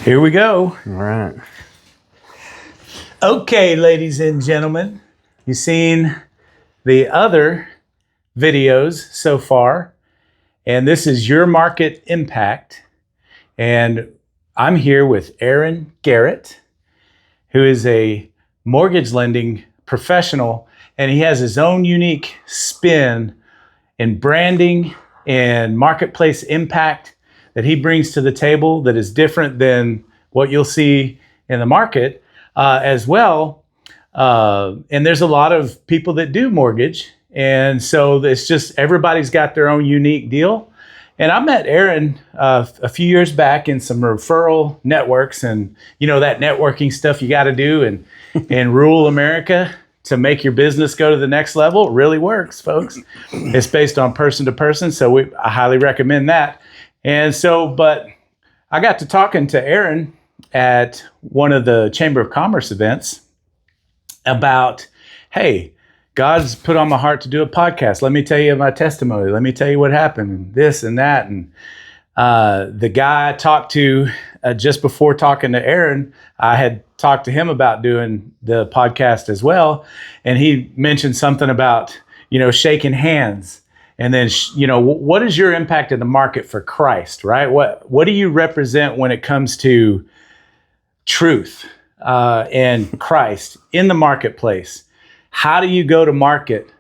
Here we go. All right. Okay, ladies and gentlemen, you've seen the other videos so far, and this is Your Market Impact. And I'm here with Aaron Garrett, who is a mortgage lending professional, and he has his own unique spin in branding and marketplace impact that he brings to the table that is different than what you'll see in the market as well. And there's a lot of people that do mortgage. And so it's just everybody's got their own unique deal. And I met Aaron a few years back in some referral networks, and you know that networking stuff you got to do in rural America to make your business go to the next level. It really works, folks. It's based on person to person, so I highly recommend that. And so, but I got to talking to Aaron at one of the Chamber of Commerce events about, hey, God's put on my heart to do a podcast. Let me tell you my testimony. Let me tell you what happened, and this and that. And the guy I talked to just before talking to Aaron, I had talked to him about doing the podcast as well. And he mentioned something about, shaking hands. And then, what is your impact in the market for Christ, right? What do you represent when it comes to truth and Christ in the marketplace? How do you go to market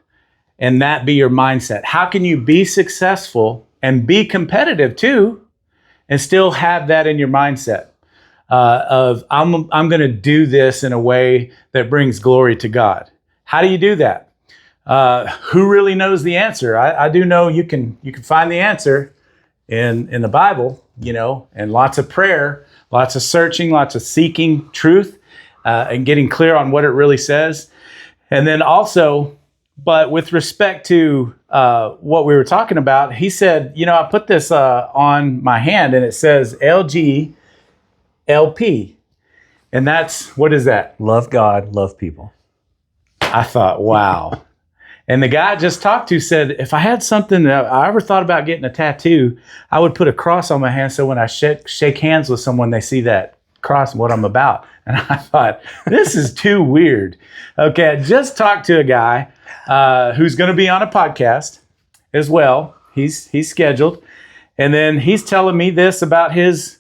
and that be your mindset? How can you be successful and be competitive too and still have that in your mindset of I'm going to do this in a way that brings glory to God? How do you do that? Who really knows the answer? I do know you can find the answer in the Bible, and lots of prayer, lots of searching, lots of seeking truth and getting clear on what it really says. And then also, but with respect to what we were talking about, he said, I put this on my hand and it says LGLP. And what is that? Love God, love people. I thought, wow. And the guy I just talked to said, if I had something that I ever thought about getting a tattoo, I would put a cross on my hand so when I shake hands with someone, they see that cross and what I'm about. And I thought, this is too weird. Okay, I just talked to a guy who's going to be on a podcast as well. He's scheduled. And then he's telling me this about his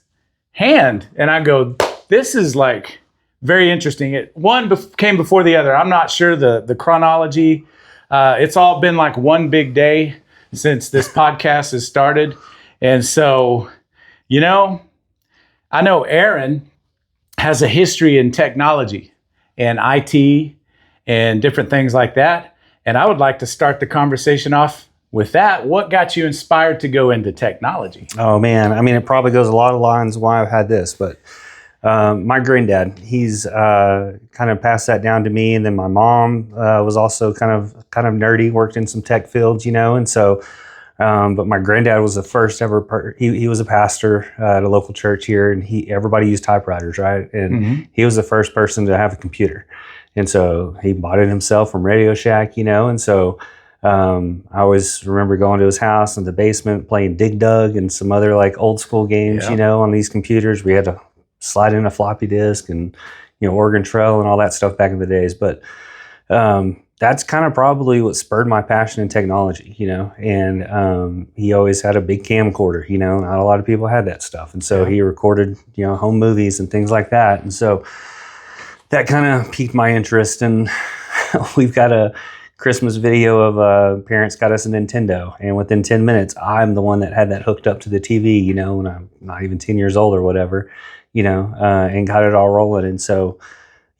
hand. And I go, this is like very interesting. One came before the other. I'm not sure the chronology. It's all been like one big day since this podcast has started. And so, I know Aaron has a history in technology and IT and different things like that. And I would like to start the conversation off with that. What got you inspired to go into technology? Oh, man. I mean, it probably goes a lot of lines why I've had this, but my granddad, he's kind of passed that down to me. And then my mom was also kind of nerdy, worked in some tech fields, and so but my granddad was the first ever, he was a pastor at a local church here, and everybody used typewriters, right? And he was the first person to have a computer. And so he bought it himself from Radio Shack, and so I always remember going to his house in the basement, playing Dig Dug and some other like old school games, on these computers. We had to slide in a floppy disk and, Oregon Trail and all that stuff back in the days. But that's kind of probably what spurred my passion in technology, and he always had a big camcorder, not a lot of people had that stuff. And so he recorded, home movies and things like that. And so that kind of piqued my interest. And we've got a Christmas video of parents got us a Nintendo. And within 10 minutes, I'm the one that had that hooked up to the TV, when I'm not even 10 years old or whatever, and got it all rolling. And so,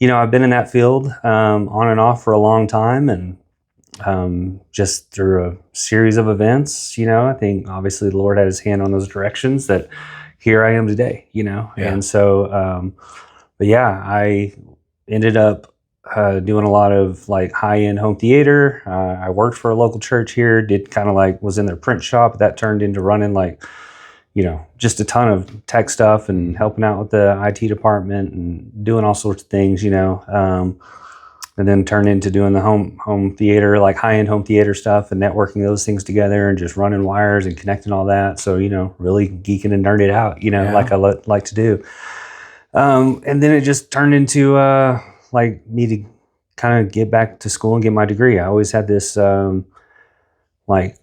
I've been in that field on and off for a long time, and just through a series of events, I think obviously the Lord had his hand on those directions that here I am today, And so, but yeah, I ended up doing a lot of like high-end home theater. I worked for a local church here, did kind of like was in their print shop. That turned into running like, just a ton of tech stuff and helping out with the IT department and doing all sorts of things, and then turned into doing the home theater, like high-end home theater stuff and networking those things together and just running wires and connecting all that. So, really geeking and nerding out, like I like to do. And then it just turned into like me to kind of get back to school and get my degree. I always had this like,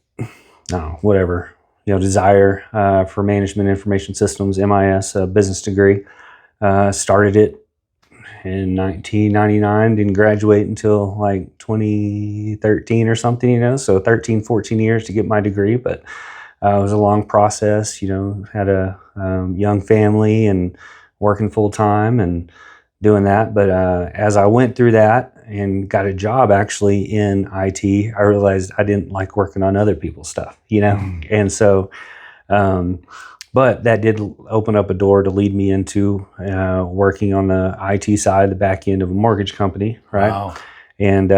no, whatever, desire for management information systems, MIS, business degree. Started it in 1999, didn't graduate until like 2013 or something, so 13, 14 years to get my degree, but it was a long process, had a young family and working full time and doing that. But as I went through that and got a job actually in IT, I realized I didn't like working on other people's stuff, and so but that did open up a door to lead me into working on the IT side, the back end of a mortgage company, right? Wow. And,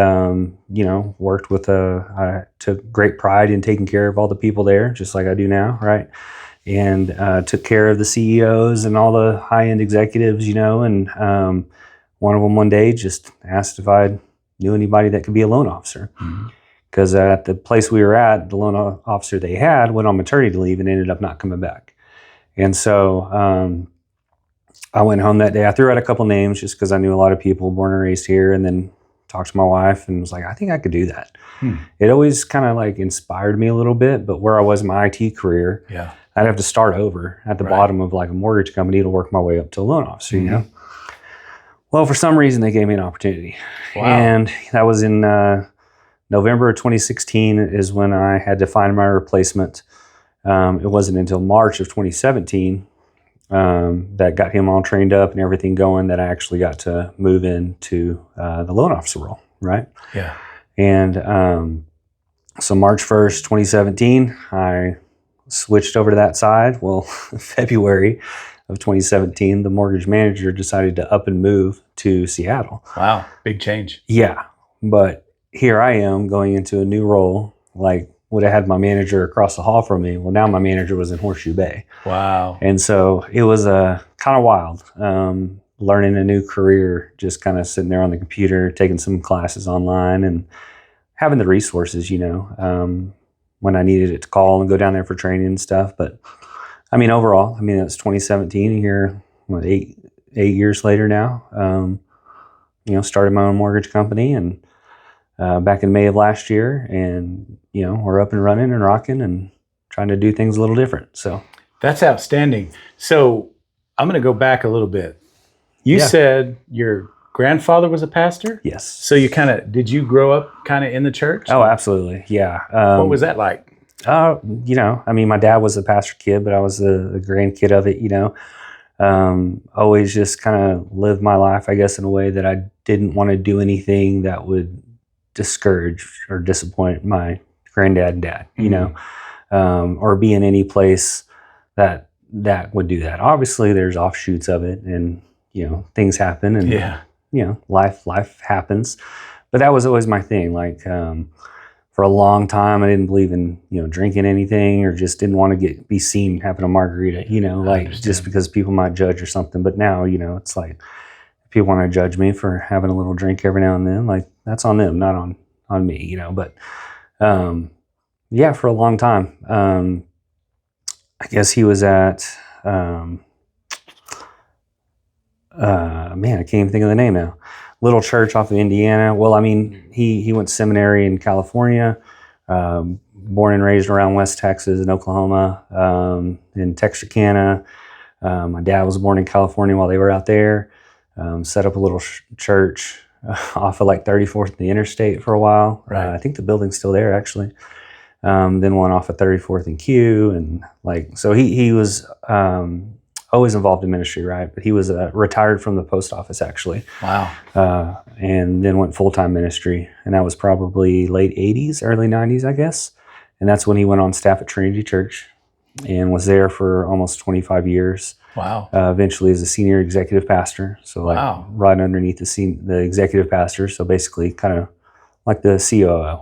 worked with I took great pride in taking care of all the people there, just like I do now, right? And took care of the CEOs and all the high-end executives, and one of them one day just asked if I knew anybody that could be a loan officer. Because at the place we were at, the loan officer they had went on maternity leave and ended up not coming back. And so I went home that day. I threw out a couple names just because I knew a lot of people born and raised here, and then talked to my wife and was like, I think I could do that. It always kind of like inspired me a little bit, but where I was in my IT career, I'd have to start over at the bottom of like a mortgage company to work my way up to a loan officer, Well, for some reason, they gave me an opportunity. Wow. And that was in November of 2016 is when I had to find my replacement. It wasn't until March of 2017 that got him all trained up and everything going that I actually got to move into the loan officer role, right? Yeah. And so March 1st, 2017, I switched over to that side. Well, February of 2017, the mortgage manager decided to up and move to Seattle. Wow. Big change. Yeah. But here I am going into a new role, like would have had my manager across the hall from me. Well, now my manager was in Horseshoe Bay. Wow. And so it was kind of wild, learning a new career, just kind of sitting there on the computer, taking some classes online and having the resources, when I needed it to call and go down there for training and stuff. But I mean, overall, it's 2017 here, eight years later now, started my own mortgage company and back in May of last year, and we're up and running and rocking and trying to do things a little different. So that's outstanding. So I'm going to go back a little bit. You said your grandfather was a pastor? Yes. So did you grow up kind of in the church? Oh, absolutely. Yeah. What was that like? My dad was a pastor kid, but I was the grandkid of it, always just kind of lived my life, I guess, in a way that I didn't want to do anything that would discourage or disappoint my granddad and dad, or be in any place that would do that. Obviously there's offshoots of it and, things happen and, life happens, but that was always my thing. Like, for a long time, I didn't believe in, drinking anything or just didn't want to be seen having a margarita, just because people might judge or something. But now, it's like, if people want to judge me for having a little drink every now and then, like that's on them, not on me, but, for a long time, I guess he was at, I can't even think of the name now. Little church off of Indiana. Well, he went to seminary in California, born and raised around West Texas and Oklahoma, in Texarkana. My dad was born in California while they were out there. Set up a little church off of like 34th and the interstate for a while. Right. I think the building's still there actually. Then one off of 34th and Q, and so he was always involved in ministry, right? But he was retired from the post office actually. Wow. And then went full-time ministry, and that was probably late 80s, early 90s, I guess. And that's when he went on staff at Trinity Church and was there for almost 25 years. Wow. Eventually as a senior executive pastor. So right underneath the executive pastor. So basically kind of like the COO,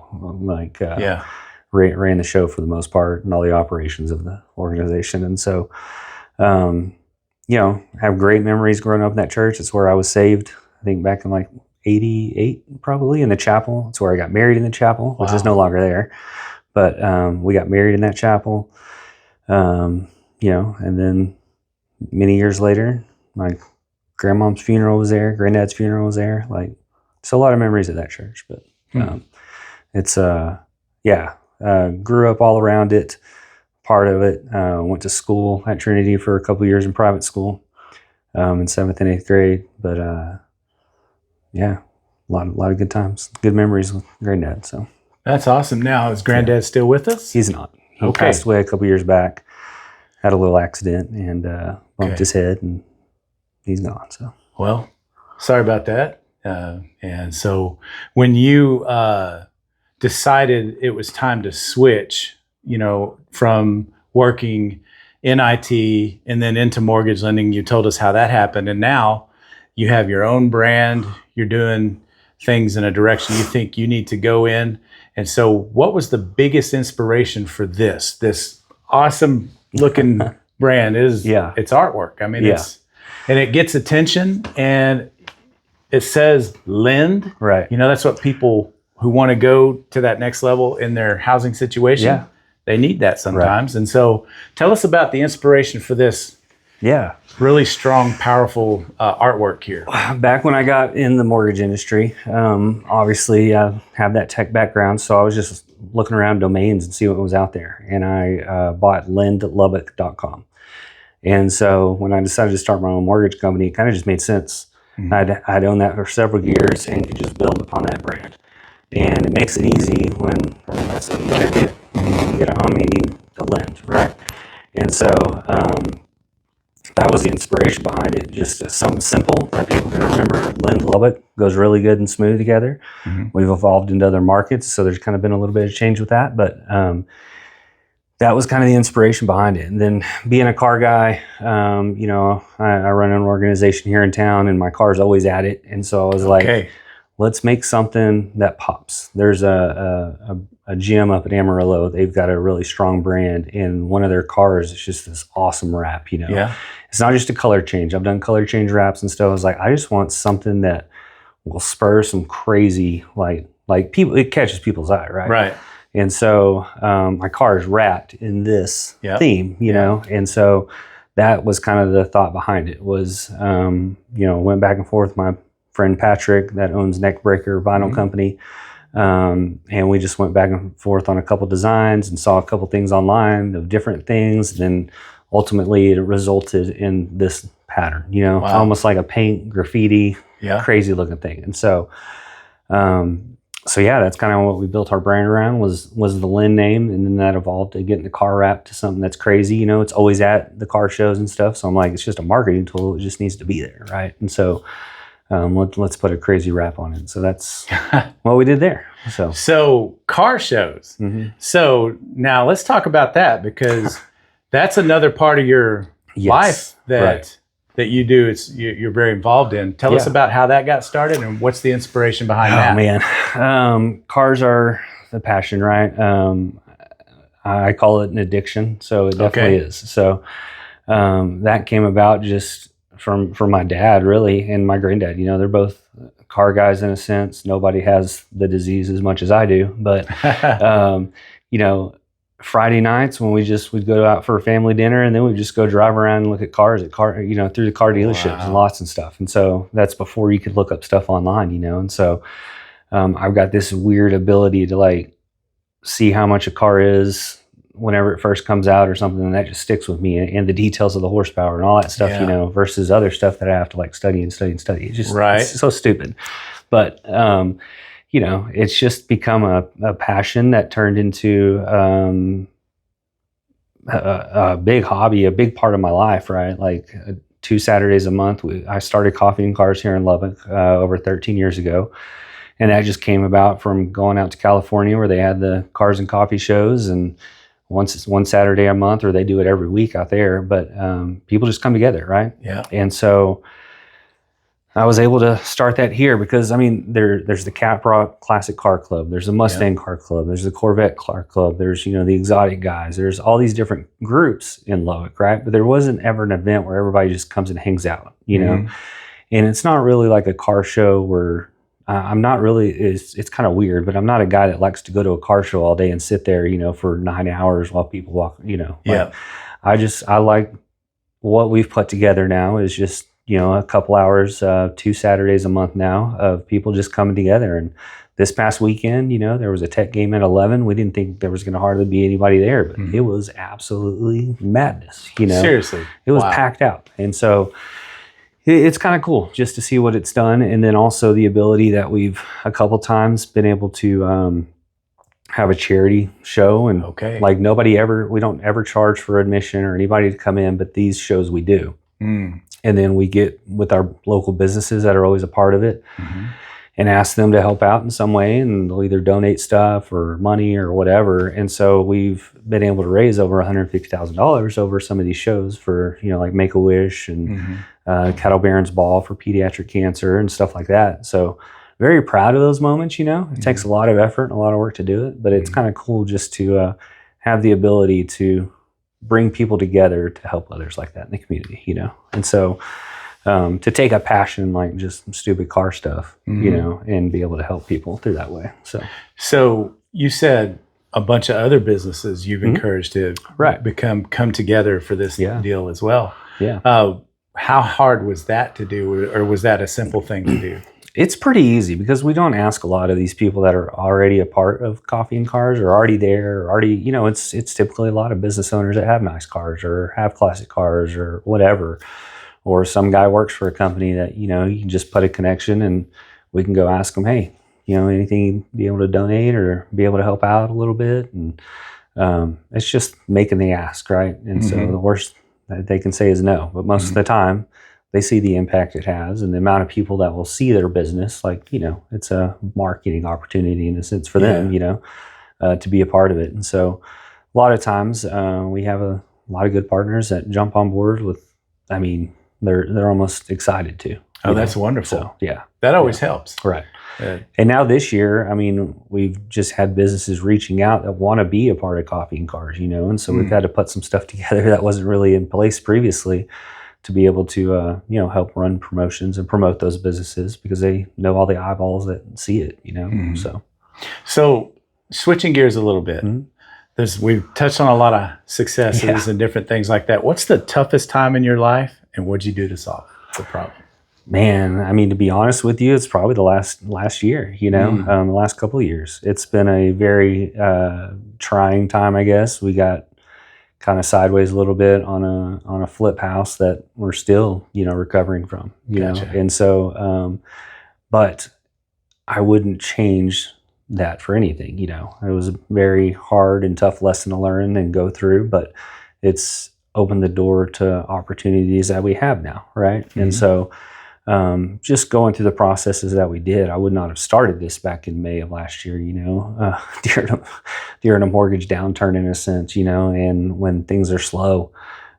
ran the show for the most part and all the operations of the organization. And so, have great memories growing up in that church. It's where I was saved, I think back in like 88, probably in the chapel. It's where I got married in the chapel, which is no longer there. But we got married in that chapel, and then many years later, my grandmom's funeral was there, granddad's funeral was there. Like, it's a lot of memories at that church. But it's grew up all around it. Part of it. Went to school at Trinity for a couple of years in private school in 7th and 8th grade. But a lot of good times, good memories with granddad. So that's awesome. Now, is granddad still with us? He's not. He Okay. passed away a couple of years back. Had a little accident and bumped his head, and he's gone. So well, sorry about that. And so when you decided it was time to switch, from working in IT and then into mortgage lending, you told us how that happened. And now you have your own brand. You're doing things in a direction you think you need to go in. And so what was the biggest inspiration for this awesome looking brand? It's artwork. I mean, and it gets attention, and it says lend. Right. That's what people who want to go to that next level in their housing situation, they need that sometimes. Right. And so tell us about the inspiration for this really strong, powerful artwork here. Back when I got in the mortgage industry, obviously I have that tech background, so I was just looking around domains and see what was out there. And I bought lendlubbock.com. And so when I decided to start my own mortgage company, it kind of just made sense. Mm-hmm. I'd owned that for several years and could just build upon that brand. And it makes it easy when that's what you gotta do. You get a home, you need to lend, right? And so that was the inspiration behind it. Just something simple that people can remember. Lend Lubbock goes really good and smooth together. Mm-hmm. We've evolved into other markets, so there's kind of been a little bit of change with that. But that was kind of the inspiration behind it. And then being a car guy, I run an organization here in town, and my car's always at it. And so I was like, let's make something that pops. There's a gym up at Amarillo. They've got a really strong brand, and one of their cars is just this awesome wrap. It's not just a color change. I've done color change wraps and stuff. I was like, I just want something that will spur some crazy, like people. It catches people's eye, right? Right. And so my car is wrapped in this theme, know, and so that was kind of the thought behind it. Was went back and forth with my friend Patrick that owns Neckbreaker Vinyl Company. And we just went back and forth on a couple designs and saw a couple things online of different things. And then ultimately it resulted in this pattern, almost like a paint graffiti, crazy looking thing. And so, that's kind of what we built our brand around was the Lynn name. And then that evolved to getting the car wrapped to something that's crazy. It's always at the car shows and stuff. So I'm like, it's just a marketing tool. It just needs to be there. Right. And so, let's put a crazy wrap on it. So that's what we did there. So car shows. Mm-hmm. So now let's talk about that, because that's another part of your life that you do. You're very involved in. Tell us about how that got started and what's the inspiration behind that. Oh man, cars are the passion, right? I call it an addiction. So it definitely is. So that came about just from my dad, really, and my granddad. They're both car guys in a sense. Nobody has the disease as much as I do, but Friday nights when we'd go out for a family dinner, and then we'd just go drive around and look at cars through the car dealerships and lots and stuff. And so that's before you could look up stuff online, And so I've got this weird ability to see how much a car is whenever it first comes out or something, and that just sticks with me, and the details of the horsepower and all that stuff, versus other stuff that I have to study and study and study. It's just it's so stupid. But, it's just become a passion that turned into a big hobby, a big part of my life, right? 2 Saturdays a month. I started Coffee and Cars here in Lubbock over 13 years ago. And that just came about from going out to California where they had the cars and coffee shows, and one Saturday a month, or they do it every week out there. But people just come together, right? Yeah. And so I was able to start that here because, there's the Caprock Classic Car Club, there's the Mustang Car Club, there's the Corvette Car Club, there's, the exotic guys, there's all these different groups in Lubbock, right? But there wasn't ever an event where everybody just comes and hangs out, know? And it's not really like a car show where I'm not really, it's kind of weird, but I'm not a guy that likes to go to a car show all day and sit there, for 9 hours while people walk, I like what we've put together now is just a couple hours, 2 Saturdays a month now of people just coming together. And this past weekend, there was a tech game at 11. We didn't think there was going to hardly be anybody there, but it was absolutely madness. Seriously, it was packed out. And so it's kind of cool just to see what it's done. And then also the ability that we've a couple times been able to have a charity show. And like we don't ever charge for admission or anybody to come in, but these shows we do. And then we get with our local businesses that are always a part of it and ask them to help out in some way, and they'll either donate stuff or money or whatever. And so we've been able to raise over $150,000 over some of these shows for, like Make-A-Wish and Cattle Barons Ball for pediatric cancer and stuff like that. So very proud of those moments. It takes a lot of effort and a lot of work to do it, but it's kind of cool just to have the ability to bring people together to help others like that in the community, And so to take a passion like just stupid car stuff, and be able to help people through that way. So you said a bunch of other businesses you've encouraged to come together for this deal as well. Yeah. How hard was that to do, or was that a simple thing to do? It's pretty easy because we don't ask a lot of these people that are already a part of Coffee and Cars or already there, or already, it's typically a lot of business owners that have nice cars or have classic cars or whatever. Or some guy works for a company that, you can just put a connection and we can go ask them, hey, anything you'd be able to donate or be able to help out a little bit. And it's just making the ask, right? And so the worst that they can say is no. But most of the time, they see the impact it has and the amount of people that will see their business. Like, it's a marketing opportunity in a sense for them, to be a part of it. And so a lot of times we have a lot of good partners that jump on board with, they're almost excited to. Oh, that's wonderful. So, yeah. That always helps. Right. And now this year, we've just had businesses reaching out that want to be a part of Coffee and Cars, and so we've had to put some stuff together that wasn't really in place previously to be able to, help run promotions and promote those businesses because they know all the eyeballs that see it, So switching gears a little bit, we've touched on a lot of successes and different things like that. What's the toughest time in your life, and what'd you do to solve the problem? Man, to be honest with you, it's probably the last year, the last couple of years. It's been a very trying time, I guess. We got kind of sideways a little bit on a flip house that we're still, recovering from, Gotcha. And so, but I wouldn't change that for anything, It was a very hard and tough lesson to learn and go through, but it's opened the door to opportunities that we have now, right? And so, just going through the processes that we did, I would not have started this back in May of last year, during a mortgage downturn in a sense, and when things are slow.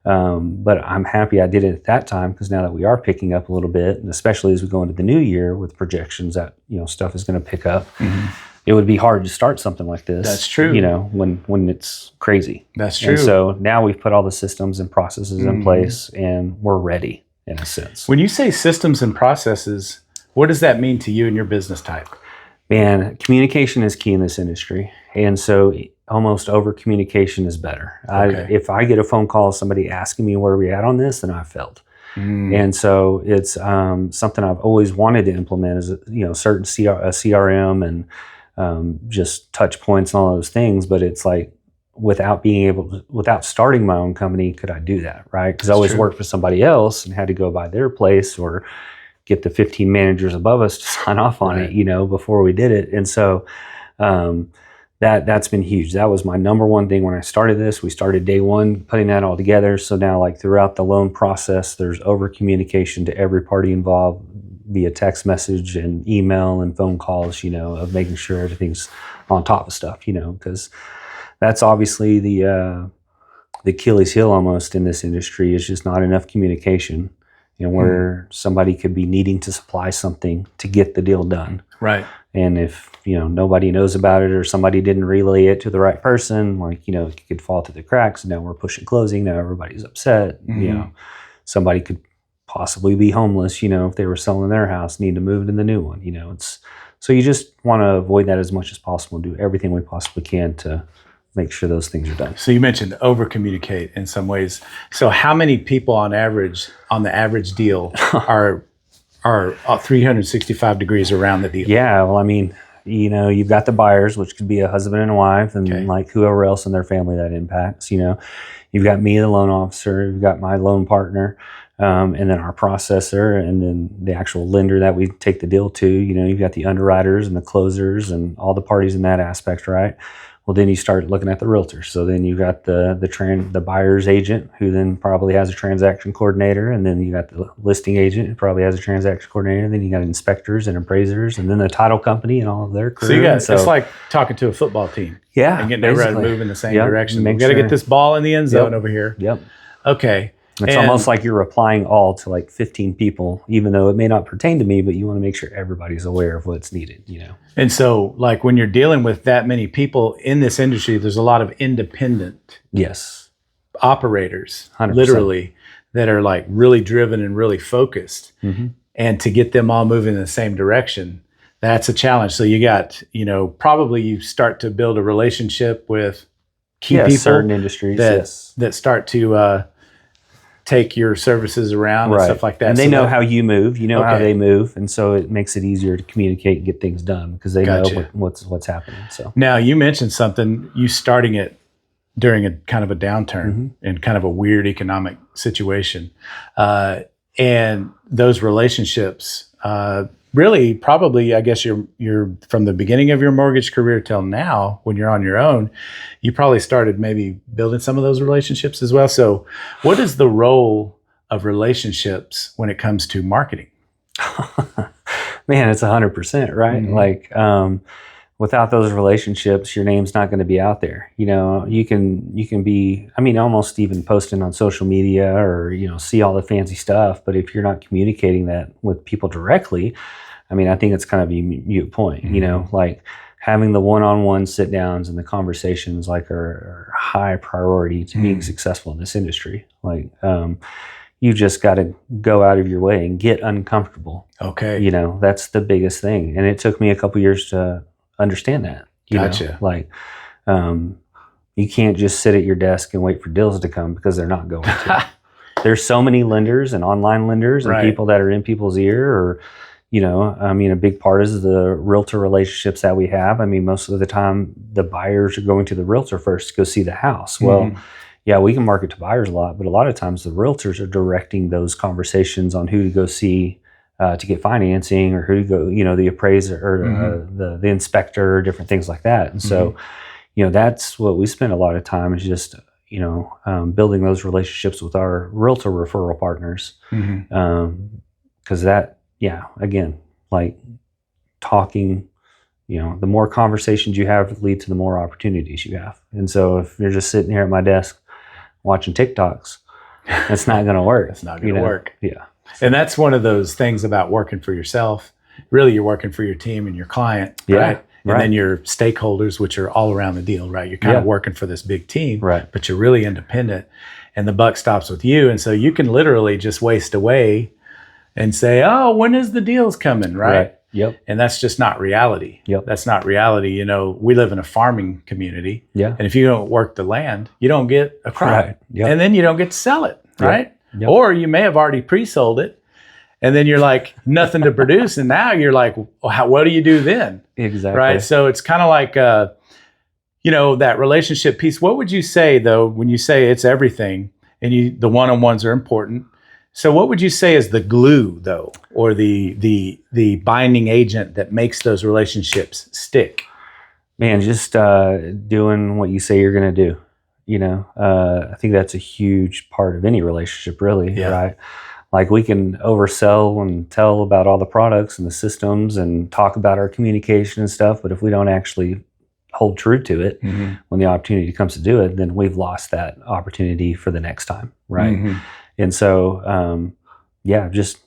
But I'm happy I did it at that time because now that we are picking up a little bit, and especially as we go into the new year with projections that, stuff is going to pick up, it would be hard to start something like this. That's true. When it's crazy. That's true. And so now we've put all the systems and processes in place and we're ready. In a sense. When you say systems and processes, what does that mean to you and your business type? Man, communication is key in this industry. And so almost over communication is better. If I get a phone call, somebody asking me where we at on this, then I've failed. And so it's something I've always wanted to implement is, certain CRM and just touch points and all those things. But it's like, without starting my own company, could I do that, right? Because I always worked for somebody else and had to go by their place or get the 15 managers above us to sign off on it, before we did it. And so that's been huge. That was my number one thing when I started this. We started day one putting that all together. So now like throughout the loan process, there's over communication to every party involved via text message and email and phone calls, of making sure everything's on top of stuff, because that's obviously the Achilles heel almost in this industry is just not enough communication, where somebody could be needing to supply something to get the deal done. Right. And if, nobody knows about it or somebody didn't relay it to the right person, it could fall through the cracks. And now we're pushing closing. Now everybody's upset. Somebody could possibly be homeless, if they were selling their house, need to move to the new one, so you just want to avoid that as much as possible and do everything we possibly can to make sure those things are done. So you mentioned over communicate in some ways. So how many people on average on the average deal are 365 degrees around the deal? Yeah, well, I mean, you know, you've got the buyers, which could be a husband and a wife, and like whoever else in their family that impacts. You know, you've got me, the loan officer, you've got my loan partner, and then our processor, and then the actual lender that we take the deal to. You know, you've got the underwriters and the closers and all the parties in that aspect, right? Well, then you start looking at the realtor. So then you got the buyer's agent, who then probably has a transaction coordinator, and then you got the listing agent, who probably has a transaction coordinator. And then you got inspectors and appraisers, and then the title company and all of their crew. So it's like talking to a football team. Yeah, and getting everybody to move in the same direction. We got to get this ball in the end zone over here. Yep. Okay. It's almost like you're replying all to like 15 people, even though it may not pertain to me, but you want to make sure everybody's aware of what's needed, you know? And so like when you're dealing with that many people in this industry, there's a lot of independent operators, 100%. literally, that are like really driven and really focused. Mm-hmm. And to get them all moving in the same direction, that's a challenge. So you got, you know, probably you start to build a relationship with key people, certain industries that start to take your services around and stuff like that. And they know how you move, you know how they move, and so it makes it easier to communicate and get things done because they know what's happening. So now you mentioned something, you starting it during a kind of a downturn and kind of a weird economic situation, and those relationships. Really, probably, I guess you're from the beginning of your mortgage career till now, when you're on your own, you probably started maybe building some of those relationships as well. So what is the role of relationships when it comes to marketing? Man, it's 100%, right? Mm-hmm. Like, without those relationships, your name's not going to be out there. You know, you can be, I mean, almost even posting on social media or, you know, see all the fancy stuff. But if you're not communicating that with people directly, I mean, I think it's kind of a mute point, you know, like having the one-on-one sit downs and the conversations like are high priority to being successful in this industry. Like, you just got to go out of your way and get uncomfortable. Okay. You know, that's the biggest thing. And it took me a couple years to understand that. Gotcha. Like, you can't just sit at your desk and wait for deals to come because they're not going to. There's so many lenders and online lenders and people that are in people's ear, or, you know, I mean, a big part is the realtor relationships that we have. I mean, most of the time the buyers are going to the realtor first to go see the house. Well, yeah, we can market to buyers a lot, but a lot of times the realtors are directing those conversations on who to go see to get financing, or who to go, you know, the appraiser or the inspector, or different things like that. And so, you know, that's what we spend a lot of time is just, you know, building those relationships with our realtor referral partners. Because that, again, like talking, you know, the more conversations you have lead to the more opportunities you have. And so if you're just sitting here at my desk watching TikToks, that's not going to work. It's not going to work. Yeah. And that's one of those things about working for yourself. Really, you're working for your team and your client, right? And then your stakeholders, which are all around the deal, right? You're kind of working for this big team, but you're really independent, and the buck stops with you. And so you can literally just waste away and say, oh, when is the deals coming, right? Yep. And that's just not reality. Yep. That's not reality. You know, we live in a farming community. Yeah. And if you don't work the land, you don't get a crop. Right. Yep. And then you don't get to sell it, right? Yep. Or you may have already pre-sold it, and then you're like, nothing to produce. And now you're like, well, what do you do then? Exactly. Right. So it's kind of like, you know, that relationship piece. What would you say, though, when you say it's everything and the one-on-ones are important? So what would you say is the glue, though, or the binding agent that makes those relationships stick? Man, just doing what you say you're going to do. You know, I think that's a huge part of any relationship, really, right? Like, we can oversell and tell about all the products and the systems and talk about our communication and stuff, but if we don't actually hold true to it when the opportunity comes to do it, then we've lost that opportunity for the next time, right? And so, just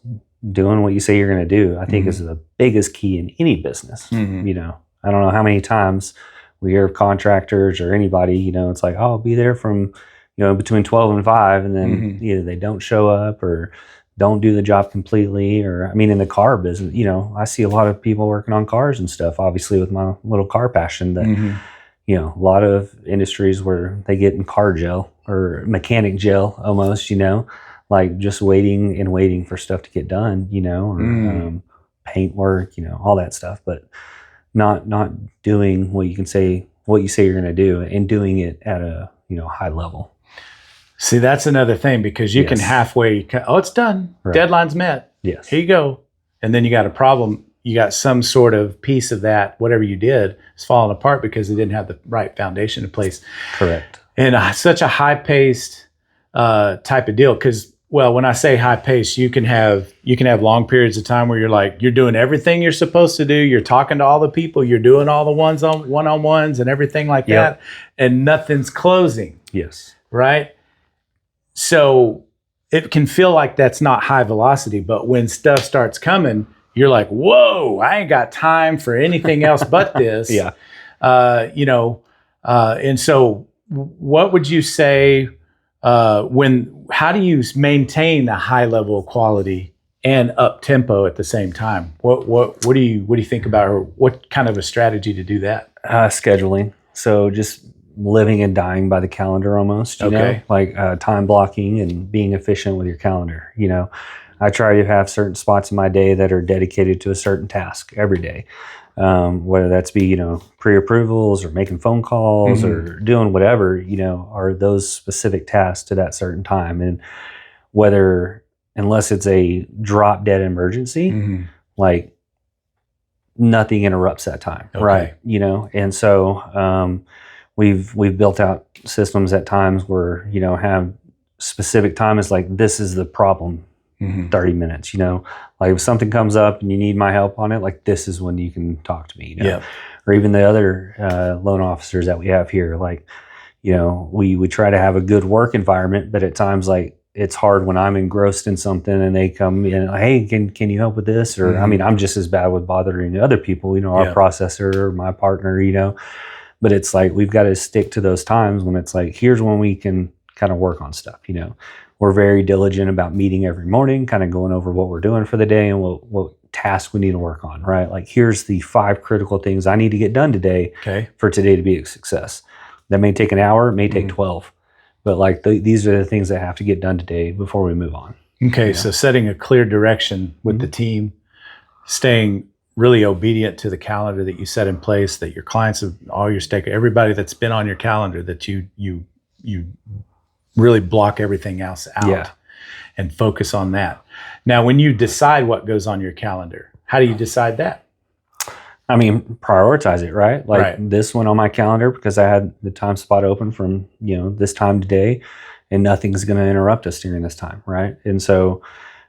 doing what you say you're going to do, I think is the biggest key in any business. You know, I don't know how many times we hear of contractors or anybody, you know, it's like, oh, I'll be there from, you know, between 12 and 5, and then either they don't show up or don't do the job completely. Or, I mean, in the car business, you know, I see a lot of people working on cars and stuff, obviously with my little car passion, that, a lot of industries where they get in car jail or mechanic jail almost, like just waiting and waiting for stuff to get done, or paint work, all that stuff, but not doing what you say you're going to do and doing it at a, high level. See, that's another thing, because you can halfway, it's done. Right. Deadline's met. Yes. Here you go. And then you got a problem. You got some sort of piece of that, whatever you did, is falling apart because they didn't have the right foundation in place. Correct. And such a high-paced type of deal, because, well, when I say high-paced, you can have long periods of time where you're doing everything you're supposed to do. You're talking to all the people. You're doing all the one-on-ones and everything like that, and nothing's closing. Yes. Right? So it can feel like that's not high velocity, but when stuff starts coming, you're like, whoa, I ain't got time for anything else but this. Yeah. And so what would you say how do you maintain a high level of quality and up tempo at the same time? What do you think about, or what kind of a strategy to do that? Scheduling. So just living and dying by the calendar almost, you know, like time blocking and being efficient with your calendar. I try to have certain spots in my day that are dedicated to a certain task every day, whether that's be, pre-approvals or making phone calls or doing whatever, are those specific tasks to that certain time. And unless it's a drop dead emergency, like nothing interrupts that time. Right. And so, we've built out systems at times where, have specific time is like, this is the problem, 30 minutes, like if something comes up and you need my help on it, like this is when you can talk to me, or even the other loan officers that we have here. Like, we try to have a good work environment, but at times like it's hard when I'm engrossed in something and they come in, hey, can you help with this? Or, I mean, I'm just as bad with bothering other people, our processor or my partner, but it's like, we've got to stick to those times when it's like, here's when we can kind of work on stuff. We're very diligent about meeting every morning, kind of going over what we're doing for the day and what tasks we need to work on, right? Like, here's the 5 critical things I need to get done today for today to be a success. That may take an hour, it may take 12, but like these are the things that have to get done today before we move on. Okay, so setting a clear direction with the team, staying really obedient to the calendar that you set in place, that your clients, all your everybody that's been on your calendar, that you really block everything else out and focus on that. Now, when you decide what goes on your calendar, how do you decide that? I mean, prioritize it, right? Like this went on my calendar because I had the time spot open from, this time today, and nothing's going to interrupt us during this time, right? And so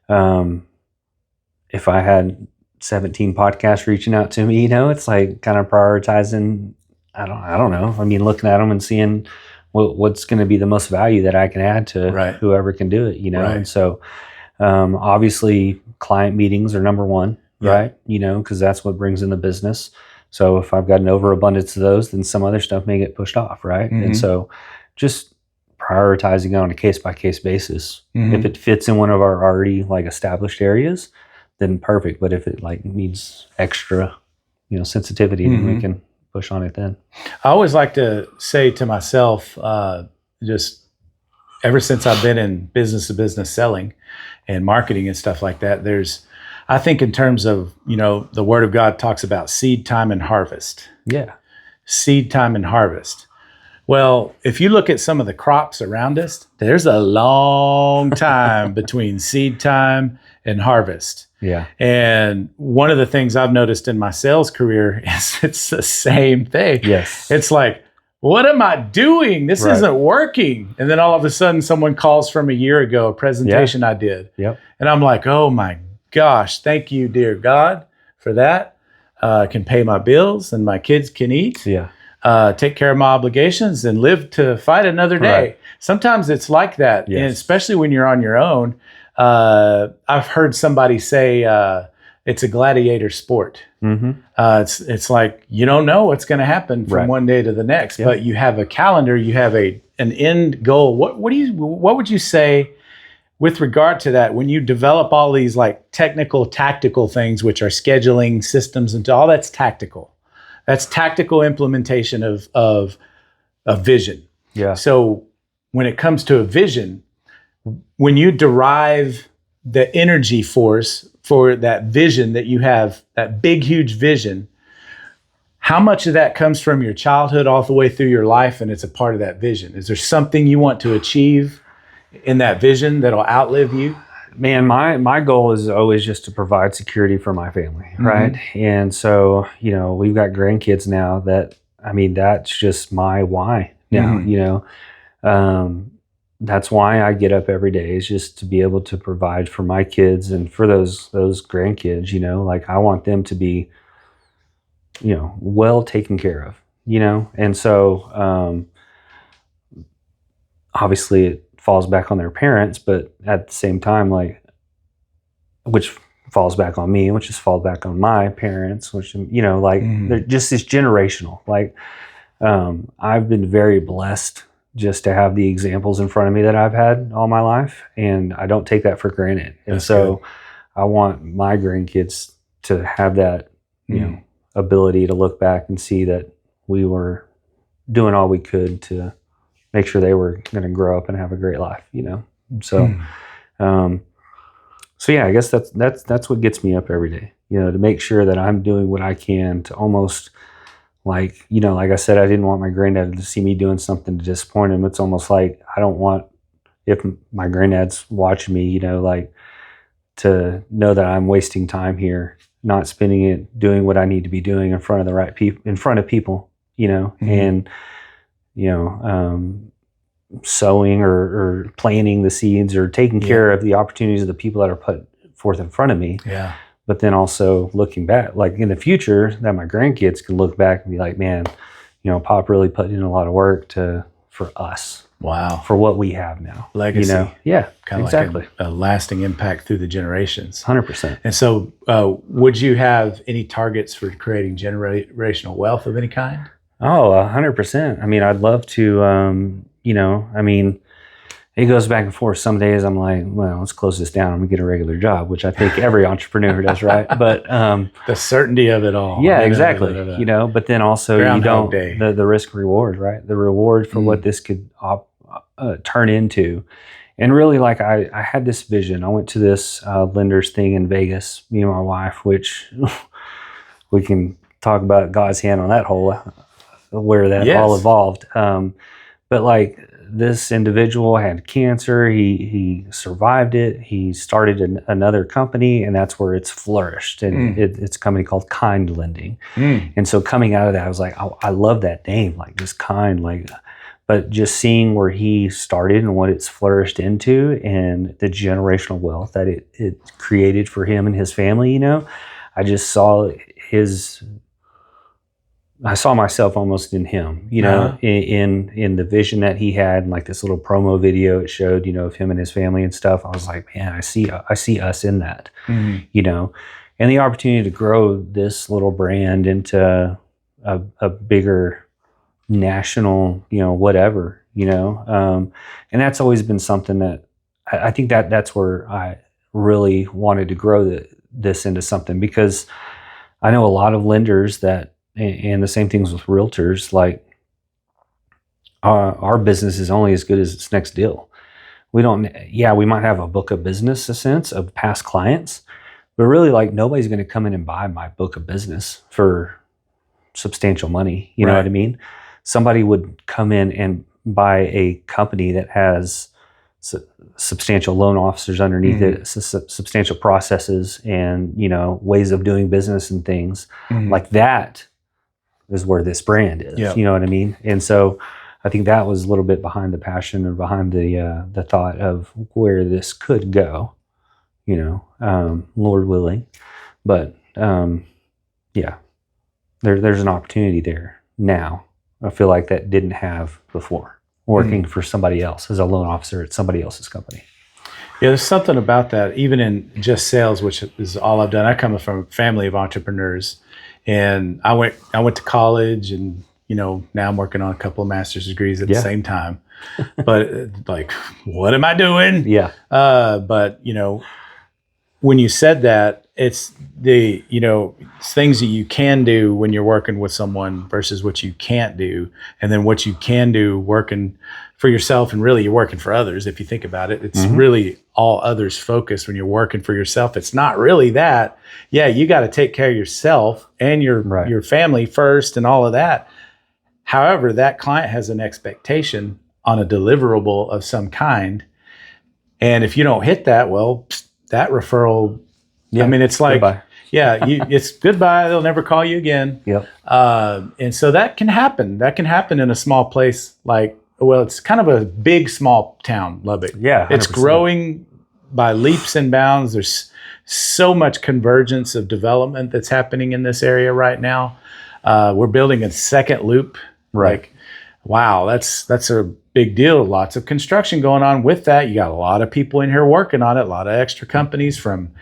if I had 17 podcasts reaching out to me, it's like kind of prioritizing, I don't know. I mean, looking at them and seeing what's going to be the most value that I can add to whoever can do it, And so obviously client meetings are number one, right? Because that's what brings in the business. So if I've got an overabundance of those, then some other stuff may get pushed off, right? And so just prioritizing it on a case-by-case basis. If it fits in one of our already like established areas, then perfect. But if it like needs extra, sensitivity, then we can push on it then. I always like to say to myself, just ever since I've been in business to business selling and marketing and stuff like that, I think in terms of, the Word of God talks about seed time and harvest. Yeah. Seed time and harvest. Well, if you look at some of the crops around us, there's a long time between seed time and harvest. Yeah. And one of the things I've noticed in my sales career is it's the same thing. Yes. It's like, what am I doing? This isn't working. And then all of a sudden someone calls from a year ago, a presentation I did. Yep. And I'm like, oh my gosh, thank you, dear God, for that. I can pay my bills and my kids can eat. Yeah. Take care of my obligations and live to fight another day. Right. Sometimes it's like that. Yes. And especially when you're on your own. I've heard somebody say it's a gladiator sport. It's like you don't know what's going to happen from one day to the next, but you have a calendar, you have an end goal. What would you say with regard to that when you develop all these like technical, tactical things, which are scheduling systems and all that's tactical? That's tactical implementation of vision. Yeah. So when it comes to a vision, when you derive the energy force for that vision that you have, that big, huge vision, how much of that comes from your childhood all the way through your life and it's a part of that vision? Is there something you want to achieve in that vision that'll outlive you? Man, my goal is always just to provide security for my family, right? And so, we've got grandkids now that's just my why now, that's why I get up every day, is just to be able to provide for my kids and for those grandkids, I want them to be, well taken care of, and so, obviously it falls back on their parents, but at the same time, which falls back on me, which just falls back on my parents, which, they're just, it's generational. I've been very blessed just to have the examples in front of me that I've had all my life, and I don't take that for granted. And so I want my grandkids to have that, ability to look back and see that we were doing all we could to make sure they were going to grow up and have a great life, So, so yeah, I guess that's what gets me up every day, to make sure that I'm doing what I can to almost like I said, I didn't want my granddad to see me doing something to disappoint him. It's almost like I don't want, if my granddad's watching me, to know that I'm wasting time here, not spending it doing what I need to be doing in front of the right people, in front of people, and, sowing or planting the seeds or taking care of the opportunities of the people that are put forth in front of me. Yeah. But then also looking back, in the future, that my grandkids can look back and be like, man, Pop really put in a lot of work for us. Wow. For what we have now. Legacy. Yeah, kind of exactly. like a lasting impact through the generations. 100%. And so would you have any targets for creating generational wealth of any kind? Oh, 100%. I mean, I'd love to, it goes back and forth. Some days I'm like, well, let's close this down. I'm gonna get a regular job, which I think every entrepreneur does, right? But the certainty of it all. Yeah, exactly. But then also Groundhog Day. The risk reward, right? The reward for what this could turn into. And really, I had this vision. I went to this lenders thing in Vegas, me and my wife, which we can talk about God's hand on that whole, where that all evolved. But this individual had cancer. He survived it. He started another company, and that's where it's flourished. And it's a company called Kind Lending. And so coming out of that, I was like, I love that name, just Kind, but just seeing where he started and what it's flourished into and the generational wealth that it created for him and his family, I just saw I saw myself almost in him, in the vision that he had, this little promo video it showed, of him and his family and stuff. I was like, man, I see us in that, and the opportunity to grow this little brand into a bigger national, whatever, and that's always been something that I think that's where I really wanted to grow this into something, because I know a lot of lenders and the same things with realtors, our business is only as good as its next deal. We might have a book of business, a sense of past clients, but really nobody's going to come in and buy my book of business for substantial money. You know what I mean? Somebody would come in and buy a company that has substantial loan officers underneath it, substantial processes and, ways of doing business and things like that. Is where this brand is, you know what I mean? And so I think that was a little bit behind the passion or behind the thought of where this could go, Lord willing. But there's an opportunity there now. I feel like that didn't have before, working for somebody else as a loan officer at somebody else's company. Yeah, there's something about that, even in just sales, which is all I've done. I come from a family of entrepreneurs. And I went to college, and now I'm working on a couple of master's degrees at the same time. But what am I doing? Yeah. But when you said that, it's the, things that you can do when you're working with someone versus what you can't do. And then what you can do working for yourself, and really you're working for others. If you think about it, it's really all others focused when you're working for yourself. It's not really that. Yeah, you got to take care of yourself and your family first and all of that. However, that client has an expectation on a deliverable of some kind. And if you don't hit that, well, that referral, I mean, it's like, goodbye. It's goodbye. They'll never call you again. Yep. And so that can happen. That can happen in a small place it's kind of a big, small town, Lubbock. Yeah, 100%. It's growing by leaps and bounds. There's so much convergence of development that's happening in this area right now. We're building a second loop. Right. Wow, that's a big deal. Lots of construction going on with that. You got a lot of people in here working on it, a lot of extra companies from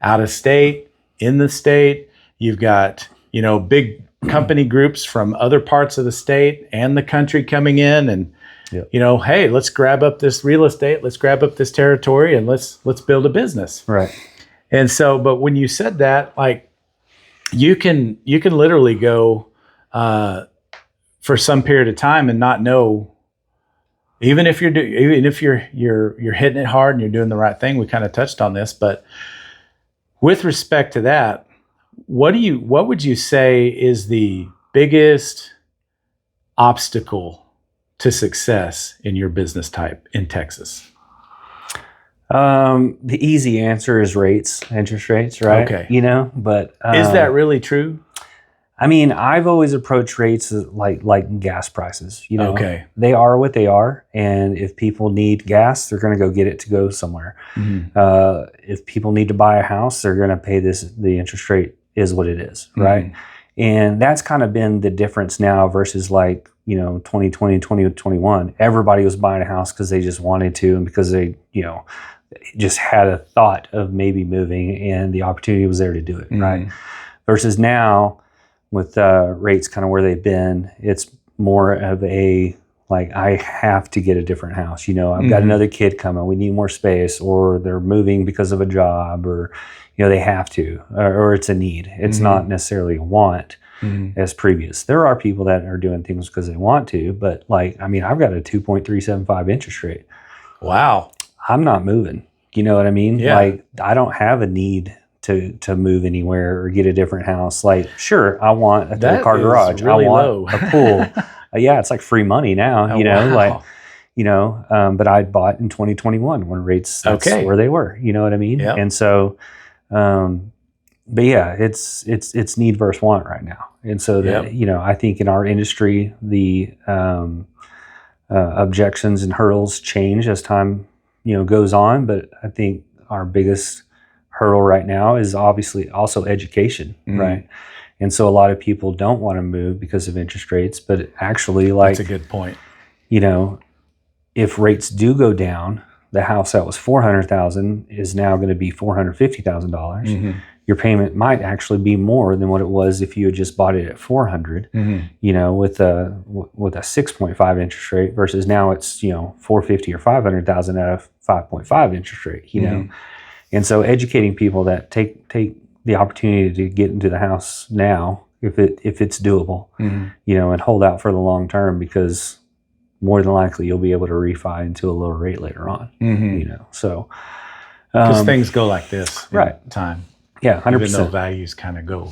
out of state, in the state. You've got, big company groups from other parts of the state and the country coming in and, hey, let's grab up this real estate, let's grab up this territory, and let's build a business. Right. And so, but when you said that, you can literally go for some period of time and not know, even if you're hitting it hard and you're doing the right thing. We kind of touched on this, but with respect to that, what would you say is the biggest obstacle to success in your business type in Texas? The easy answer is interest rates, right? Okay. But is that really true? I mean, I've always approached rates like gas prices. Okay. They are what they are, and if people need gas, they're going to go get it to go somewhere. If people need to buy a house, they're going to pay this. The interest rate is what it is, right? And that's kind of been the difference now versus 2020, 2021. Everybody was buying a house because they just wanted to, and because they just had a thought of maybe moving, and the opportunity was there to do it, right? Versus now, with rates kind of where they've been, it's more of a I have to get a different house. I've got another kid coming. We need more space, or they're moving because of a job, or they have to, or it's a need. It's not necessarily a want as previous. There are people that are doing things because they want to, but I've got a 2.375 interest rate. Wow. I'm not moving. You know what I mean? Yeah. I don't have a need to move anywhere or get a different house. Sure, I want a car garage. Really I want low. a pool. Yeah, it's like free money now. Wow. But I bought in 2021 when rates where they were. You know what I mean? Yep. And so, but yeah, it's need versus want right now. And so that I think in our industry the objections and hurdles change as time goes on. But I think our biggest hurdle right now is obviously also education, right? And so a lot of people don't want to move because of interest rates, but actually that's a good point. If rates do go down, the house that was $400,000 is now going to be $450,000. Your payment might actually be more than what it was if you had just bought it at $400,000, with a 6.5 interest rate versus now it's, $450,000 or $500,000 at a 5.5 interest rate, And so educating people that take the opportunity to get into the house now, if it's doable, and hold out for the long term, because more than likely you'll be able to refi into a lower rate later on, so. Because things go like this in time. Yeah, 100%. Even though values kind of go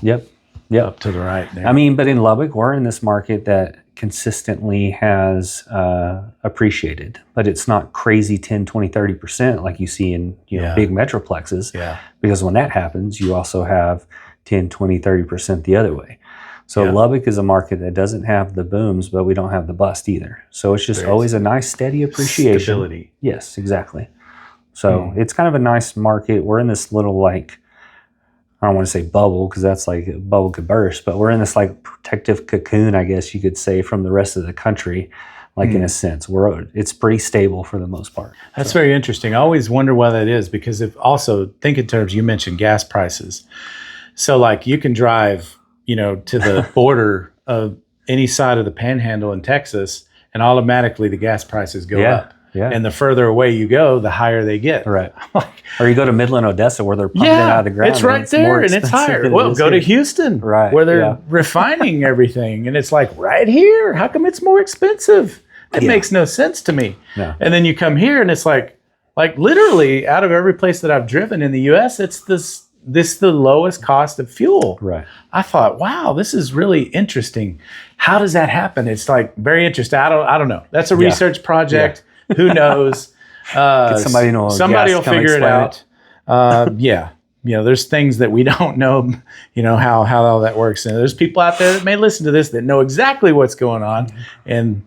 up to the right there. But in Lubbock, we're in this market that consistently has appreciated, but it's not crazy 10, 20, 30% like you see in big metroplexes. Yeah. Because when that happens, you also have 10, 20, 30% the other way. So Lubbock is a market that doesn't have the booms, but we don't have the bust either. So it's just always a nice steady appreciation. Stability. Yes, exactly. So it's kind of a nice market. We're in this little I don't want to say bubble because that's a bubble could burst, but we're in this protective cocoon, I guess you could say, from the rest of the country, in a sense. It's pretty stable for the most part. That's very interesting. I always wonder why that is, because if also think in terms, you mentioned gas prices. So you can drive, to the border of any side of the panhandle in Texas, and automatically the gas prices go up. Yeah. And the further away you go, the higher they get. Right. Like, Or you go to Midland, Odessa, where they're pumping it out of the ground. it's right there and it's higher. Well, go to Houston, Right, where they're refining everything. And it's like, right here, how come it's more expensive? It makes no sense to me. No. And then you come here and it's like literally out of every place that I've driven in the US, it's this the lowest cost of fuel. Right. I thought, wow, this is really interesting. How does that happen? It's like very interesting. I don't know. That's a research project. Who knows? Somebody know. Somebody will figure it out. There's things that we don't know, how all that works. And there's people out there that may listen to this that know exactly what's going on.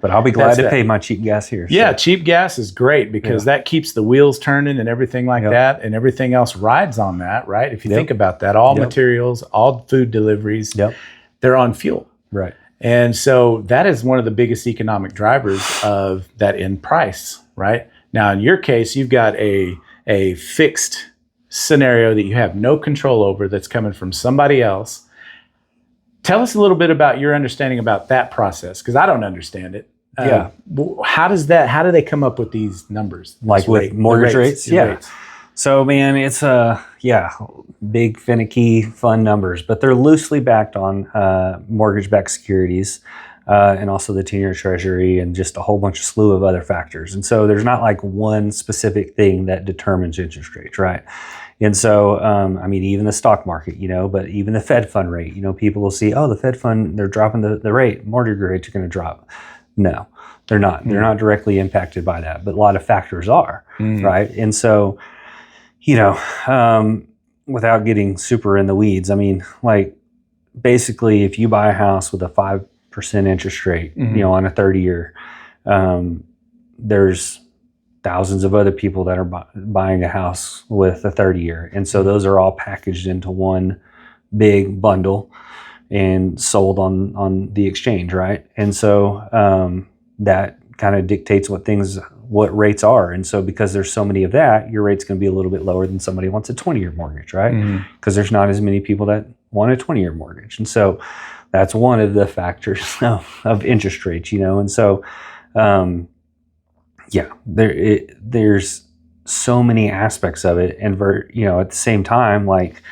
But I'll be glad to pay my cheap gas here. Yeah, so. Cheap gas is great because that keeps the wheels turning and everything like that. And everything else rides on that, right? If you think about that, all materials, all food deliveries, they're on fuel. Right. And so that is one of the biggest economic drivers of that end price, right? Now, in your case, you've got a fixed scenario that you have no control over that's coming from somebody else. Tell us a little bit about your understanding about that process, because I don't understand it. How do they come up with these numbers? Like with mortgage rates? Yeah. Rates? So, man, it's big, finicky, fun numbers, but they're loosely backed on mortgage-backed securities and also the 10-year treasury and just a whole slew of other factors. And so there's not like one specific thing that determines interest rates, right? And so, even the stock market, but even the Fed fund rate, people will see, the Fed fund, they're dropping the rate, mortgage rates are going to drop. No, they're not. Mm-hmm. They're not directly impacted by that, but a lot of factors are, right? And so, without getting super in the weeds, basically if you buy a house with a 5% interest rate, on a 30-year, there's thousands of other people that are buying a house with a 30-year. And so those are all packaged into one big bundle and sold on the exchange, right? And so that kind of dictates what rates are. And so because there's so many of that, your rate's going to be a little bit lower than somebody who wants a 20-year mortgage, right? Because there's not as many people that want a 20-year mortgage. And so that's one of the factors of interest rates, And so, there's so many aspects of it. And at the same time, like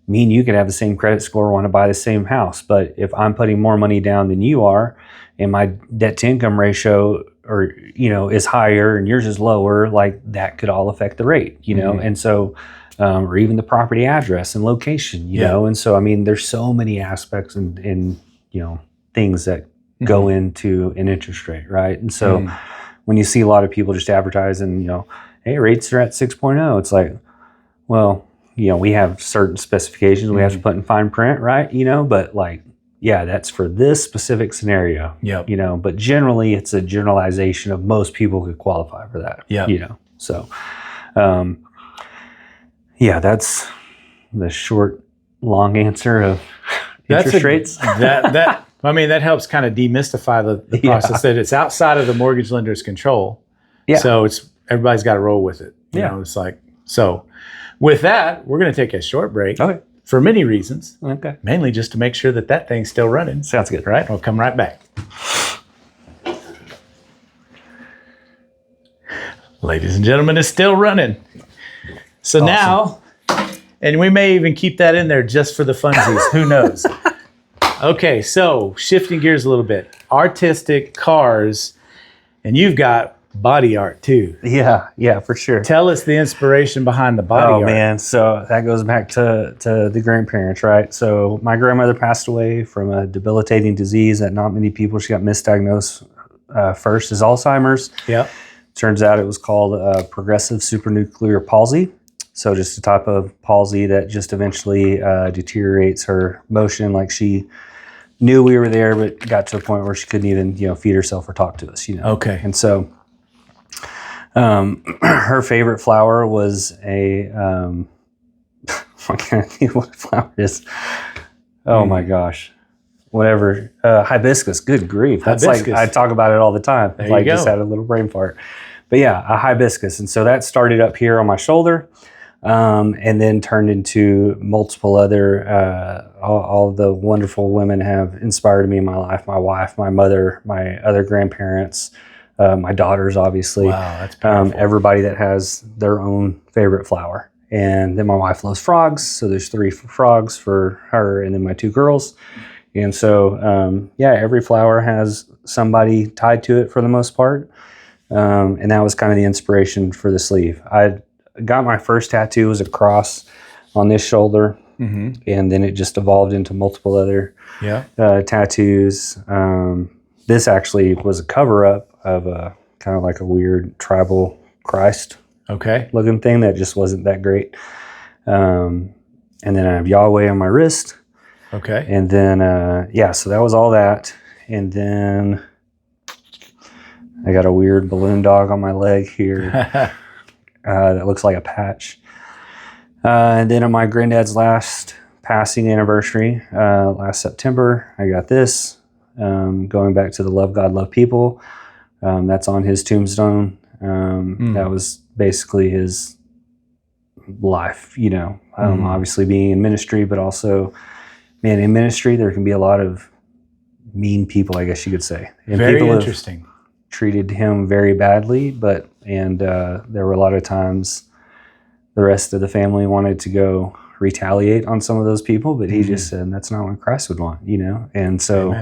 me and you could have the same credit score, want to buy the same house. But if I'm putting more money down than you are, and my debt to income ratio is higher and yours is lower, like that could all affect the rate, And so, or even the property address and location, And so, there's so many aspects and things that go into an interest rate, right? And so when you see a lot of people just advertising, hey, rates are at 6.0, it's like, well, we have certain specifications we have to put in fine print, right? But that's for this specific scenario. But generally it's a generalization of most people could qualify for that. So that's the short, long answer of interest rates. That helps kind of demystify the process that it's outside of the mortgage lender's control. So everybody's got to roll with it. It's like, so with that, we're going to take a short break. Okay. For many reasons. Okay. Mainly just to make sure that thing's still running. Sounds good. Right? We'll come right back. Ladies and gentlemen, it's still running. So awesome. Now, and we may even keep that in there just for the funsies. Who knows? Okay, so shifting gears a little bit. Artistic cars, and you've got body art too. Yeah, for sure. Tell us the inspiration behind the body art. Oh man, so that goes back to the grandparents, right? So my grandmother passed away from a debilitating disease that not many people, she got misdiagnosed first as Alzheimer's. Yeah. Turns out it was called progressive supranuclear palsy. So just a type of palsy that just eventually deteriorates her motion. Like she knew we were there, but got to a point where she couldn't even, feed herself or talk to us, Okay. And so her favorite flower was I can't think what flower it is. Oh my gosh. Whatever. Hibiscus. Good grief. That's hibiscus. Like, I talk about it all the time. There you go. Just had a little brain fart. But yeah, a hibiscus. And so that started up here on my shoulder. And then turned into multiple other, all the wonderful women have inspired me in my life. My wife, my mother, my other grandparents, my daughters, obviously. Wow, that's powerful. Everybody that has their own favorite flower. And then my wife loves frogs, so there's 3 frogs for her, and then my 2 girls. And so, every flower has somebody tied to it for the most part. And that was kind of the inspiration for the sleeve. I got my first tattoo was a cross on this shoulder, and then it just evolved into multiple other tattoos. This actually was a cover-up of a kind of like a weird tribal Christ looking thing that just wasn't that great. And then I have Yahweh on my wrist. Okay. And then, so that was all that. And then I got a weird balloon dog on my leg here that looks like a patch. And then on my granddad's last passing anniversary, last September, I got this, going back to the Love God, Love People. That's on his tombstone. That was basically his life, obviously being in ministry, but also, man, in ministry, there can be a lot of mean people, I guess you could say. And very people interesting. Treated him very badly, and there were a lot of times the rest of the family wanted to go retaliate on some of those people, but he just said, that's not what Christ would want, And so,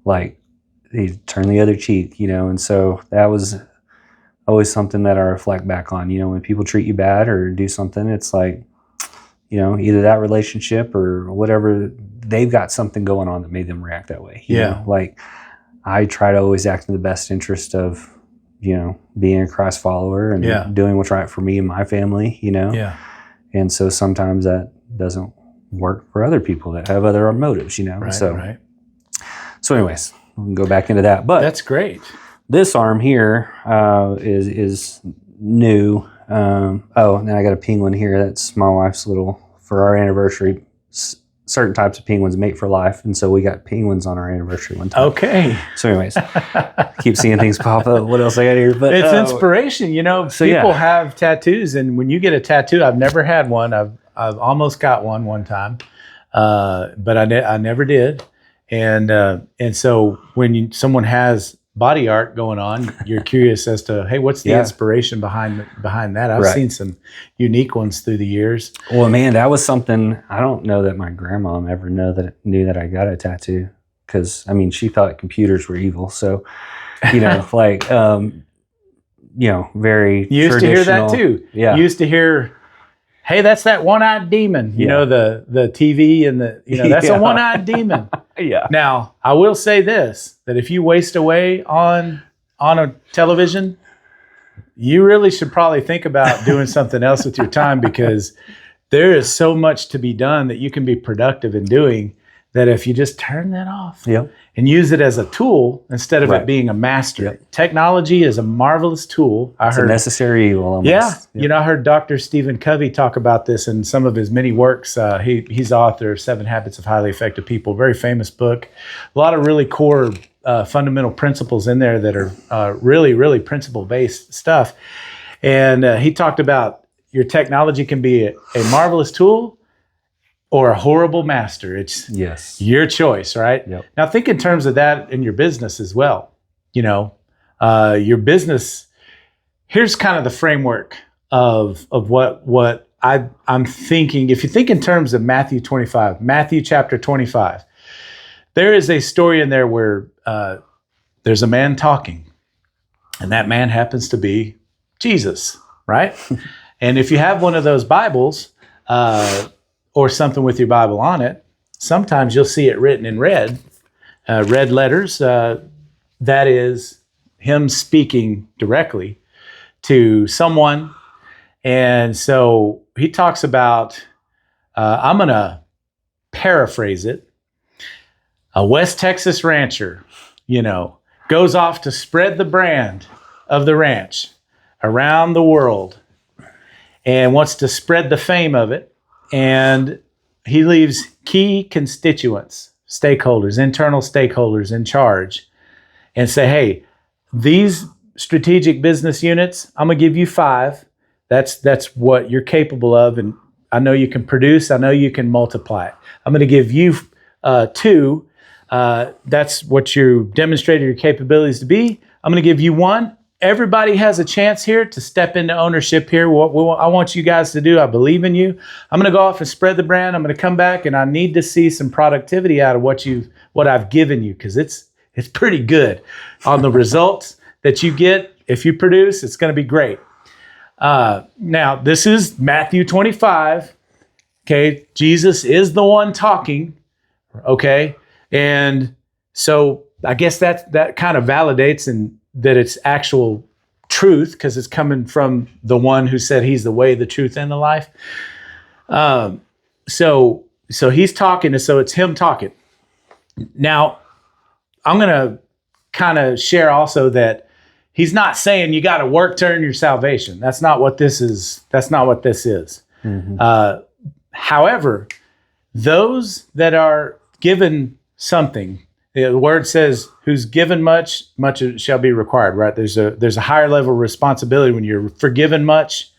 Amen. He turned the other cheek, and so that was always something that I reflect back on, when people treat you bad or do something, it's like, either that relationship or whatever, they've got something going on that made them react that way. You know? Like, I try to always act in the best interest of, being a Christ follower and doing what's right for me and my family, Yeah. And so sometimes that doesn't work for other people that have other motives, Right, so, right. So anyways, we can go back into that. But that's great. This arm here is new. And then I got a penguin here. That's my wife's for our anniversary. Certain types of penguins mate for life, and so we got penguins on our anniversary one time. Okay. So anyways, keep seeing things pop up. What else I got here? But it's inspiration. People have tattoos, and when you get a tattoo, I've never had one. I've almost got one time, but I never did. And so when someone has body art going on, you're curious as to, hey, what's the inspiration behind that? I've seen some unique ones through the years. Well, man, that was something I don't know that my grandma ever knew that I got a tattoo, because she thought computers were evil. So, very you used to hear that too. Yeah, you used to hear, hey, that's that one-eyed demon. The TV and that's a one-eyed demon. Yeah. Now, I will say this, that if you waste away on a television, you really should probably think about doing something else with your time, because there is so much to be done that you can be productive in doing, that if you just turn that off and use it as a tool instead of it being a master. Yep. Technology is a marvelous tool. It's a necessary evil almost. Yeah. I heard Dr. Stephen Covey talk about this in some of his many works. He's the author of 7 Habits of Highly Effective People, very famous book. A lot of really core fundamental principles in there that are really, really principle-based stuff. And he talked about your technology can be a marvelous tool or a horrible master. It's your choice, right? Yep. Now think in terms of that in your business as well. Your business, here's kind of the framework of what I'm thinking. If you think in terms of Matthew chapter 25, there is a story in there where there's a man talking, and that man happens to be Jesus, right? And if you have one of those Bibles, or something with your Bible on it, sometimes you'll see it written in red letters. That is him speaking directly to someone. And so he talks about, I'm going to paraphrase it. A West Texas rancher, goes off to spread the brand of the ranch around the world and wants to spread the fame of it. And he leaves key constituents, stakeholders, internal stakeholders in charge, and say, hey, these strategic business units, I'm going to give you 5. That's what you're capable of. And I know you can produce. I know you can multiply it. I'm going to give you 2. That's what you demonstrated your capabilities to be. I'm going to give you one. Everybody has a chance here to step into ownership here. What I want you guys to do, I believe in you. I'm going to go off and spread the brand. I'm going to come back, and I need to see some productivity out of what I've given you, because it's pretty good on the results that you get. If you produce, it's going to be great. Now, this is Matthew 25. Okay, Jesus is the one talking. Okay, and so I guess that kind of validates and that it's actual truth, because it's coming from the one who said he's the way, the truth, and the life. So he's talking, and so it's him talking. Now, I'm going to kind of share also that he's not saying you got to work to earn your salvation. That's not what this is. That's not what this is. Mm-hmm. However, those that are given something, the word says, "Who's given much, much shall be required." Right? There's a higher level of responsibility when you're forgiven much,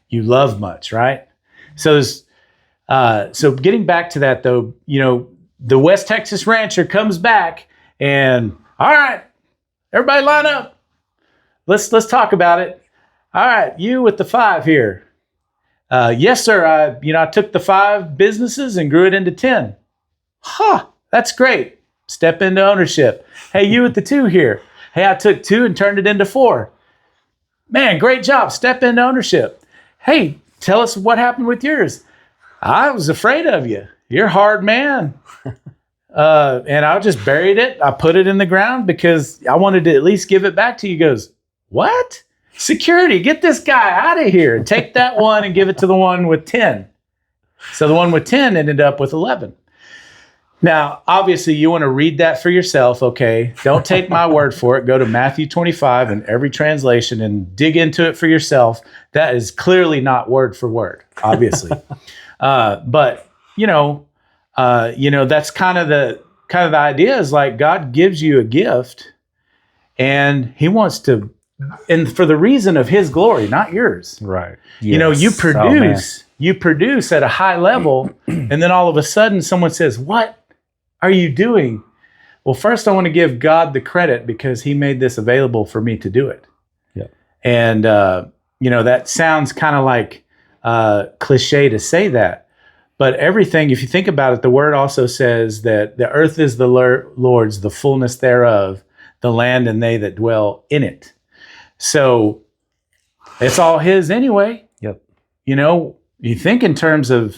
you love much. Right? So getting back to that though, the West Texas rancher comes back and, all right, everybody line up. Let's talk about it. All right, you with the 5 here. Yes, sir. I took the 5 businesses and grew it into 10. That's great. Step into ownership. Hey, you with the 2 here. Hey, I took 2 and turned it into 4. Man, great job. Step into ownership. Hey, tell us what happened with yours. I was afraid of you. You're a hard man. And I just buried it. I put it in the ground because I wanted to at least give it back to you. He goes, what? Security, get this guy out of here. Take that one and give it to the one with 10. So the one with 10 ended up with 11. Now, obviously, you want to read that for yourself, okay? Don't take my word for it. Go to Matthew 25 in every translation and dig into it for yourself. That is clearly not word for word, obviously. But that's kind of the idea is like God gives you a gift, and He wants to, and for the reason of His glory, not yours. Right. Yes. You produce at a high level, and then all of a sudden someone says, "What are you doing?" Well, first I want to give God the credit because He made this available for me to do it. Yeah. And that sounds kind of like cliche to say that, but everything, if you think about it, the word also says that the earth is the Lord's, the fullness thereof, the land and they that dwell in it. So it's all His anyway. Yep. You think in terms of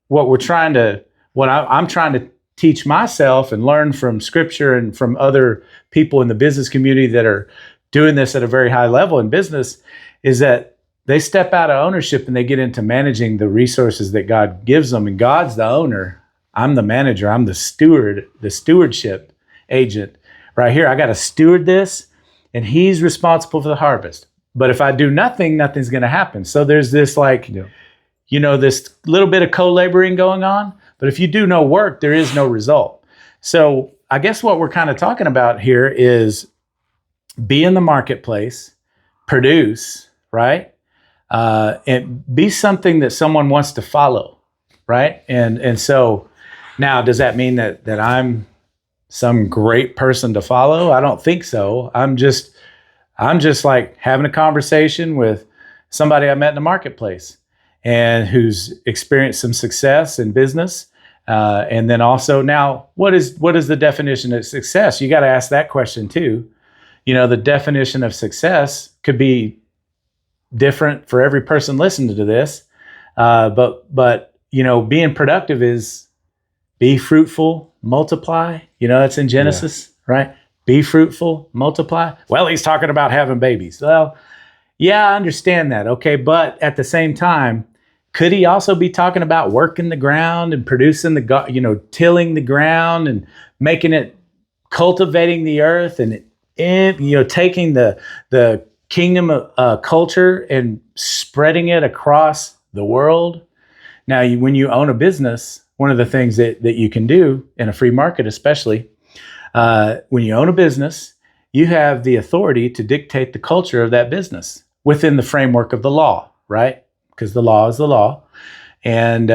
what I'm trying to teach myself and learn from Scripture and from other people in the business community that are doing this at a very high level in business, is that they step out of ownership and they get into managing the resources that God gives them. And God's the owner. I'm the manager. I'm the steward, the stewardship agent. Right here, I got to steward this, and He's responsible for the harvest. But if I do nothing, nothing's going to happen. So there's this this little bit of co-laboring going on. But if you do no work, there is no result. So I guess what we're kind of talking about here is be in the marketplace, produce, right? And be something that someone wants to follow, right? And so now, does that mean that I'm some great person to follow? I don't think so. I'm just like having a conversation with somebody I met in the marketplace and who's experienced some success in business. And then also now, what is the definition of success? You got to ask that question too. The definition of success could be different for every person listening to this. But being productive is be fruitful, multiply. That's in Genesis, right? Be fruitful, multiply. Well, He's talking about having babies. Well, yeah, I understand that. Okay. But at the same time, could He also be talking about working the ground and producing tilling the ground and making it, cultivating the earth and taking the kingdom of culture and spreading it across the world? Now, when you own a business, one of the things that you can do in a free market, especially when you own a business, you have the authority to dictate the culture of that business within the framework of the law, right? Because the law is the law. And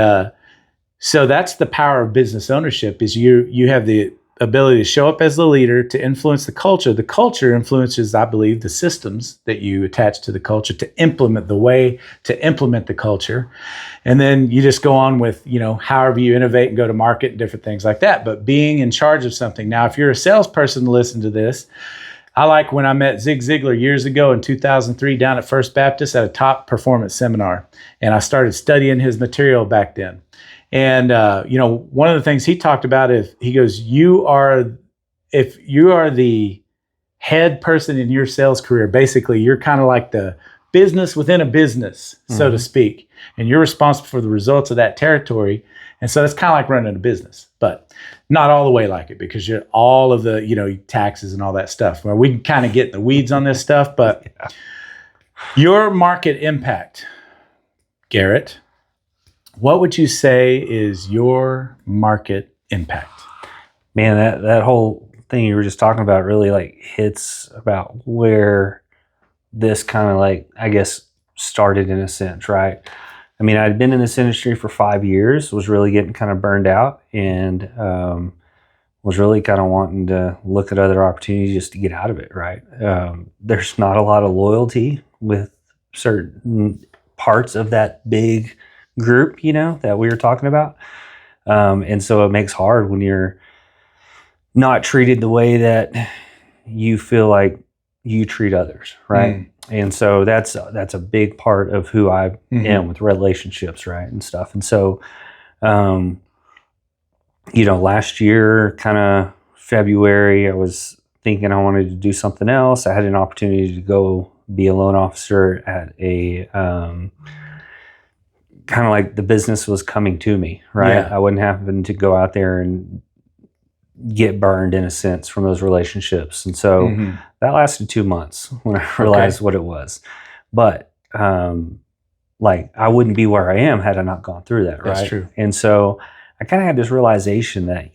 so that's the power of business ownership, is you have the ability to show up as the leader, to influence the culture. The culture influences, I believe, the systems that you attach to the culture, to implement the culture. And then you just go on with, however you innovate and go to market and different things like that. But being in charge of something. Now, if you're a salesperson to listen to this, I like when I met Zig Ziglar years ago in 2003 down at First Baptist at a top performance seminar. And I started studying his material back then. And, one of the things he talked about is, he goes, if you are the head person in your sales career, basically you're kind of like the business within a business, so to speak. And you're responsible for the results of that territory. And so it's kind of like running a business, but not all the way like it, because you're all of the, taxes and all that stuff. Well, we can kind of get in the weeds on this stuff, but your market impact, Garrett, what would you say is your market impact? Man, that whole thing you were just talking about really hits about where this kind of I guess started in a sense, right? I mean, I'd been in this industry for 5 years, was really getting kind of burned out, and was really kind of wanting to look at other opportunities just to get out of it, right? There's not a lot of loyalty with certain parts of that big group, that we were talking about. And so it makes hard when you're not treated the way that you feel like you treat others, right? And so that's a big part of who I am with relationships, right, and stuff. And so, last year, kind of February, I was thinking I wanted to do something else. I had an opportunity to go be a loan officer at a kind of like the business was coming to me, right? Yeah. I wouldn't happen to go out there and get burned in a sense from those relationships. And so that lasted 2 months when I realized what it was. But I wouldn't be where I am had I not gone through that, right? That's true. And so I kind of had this realization that,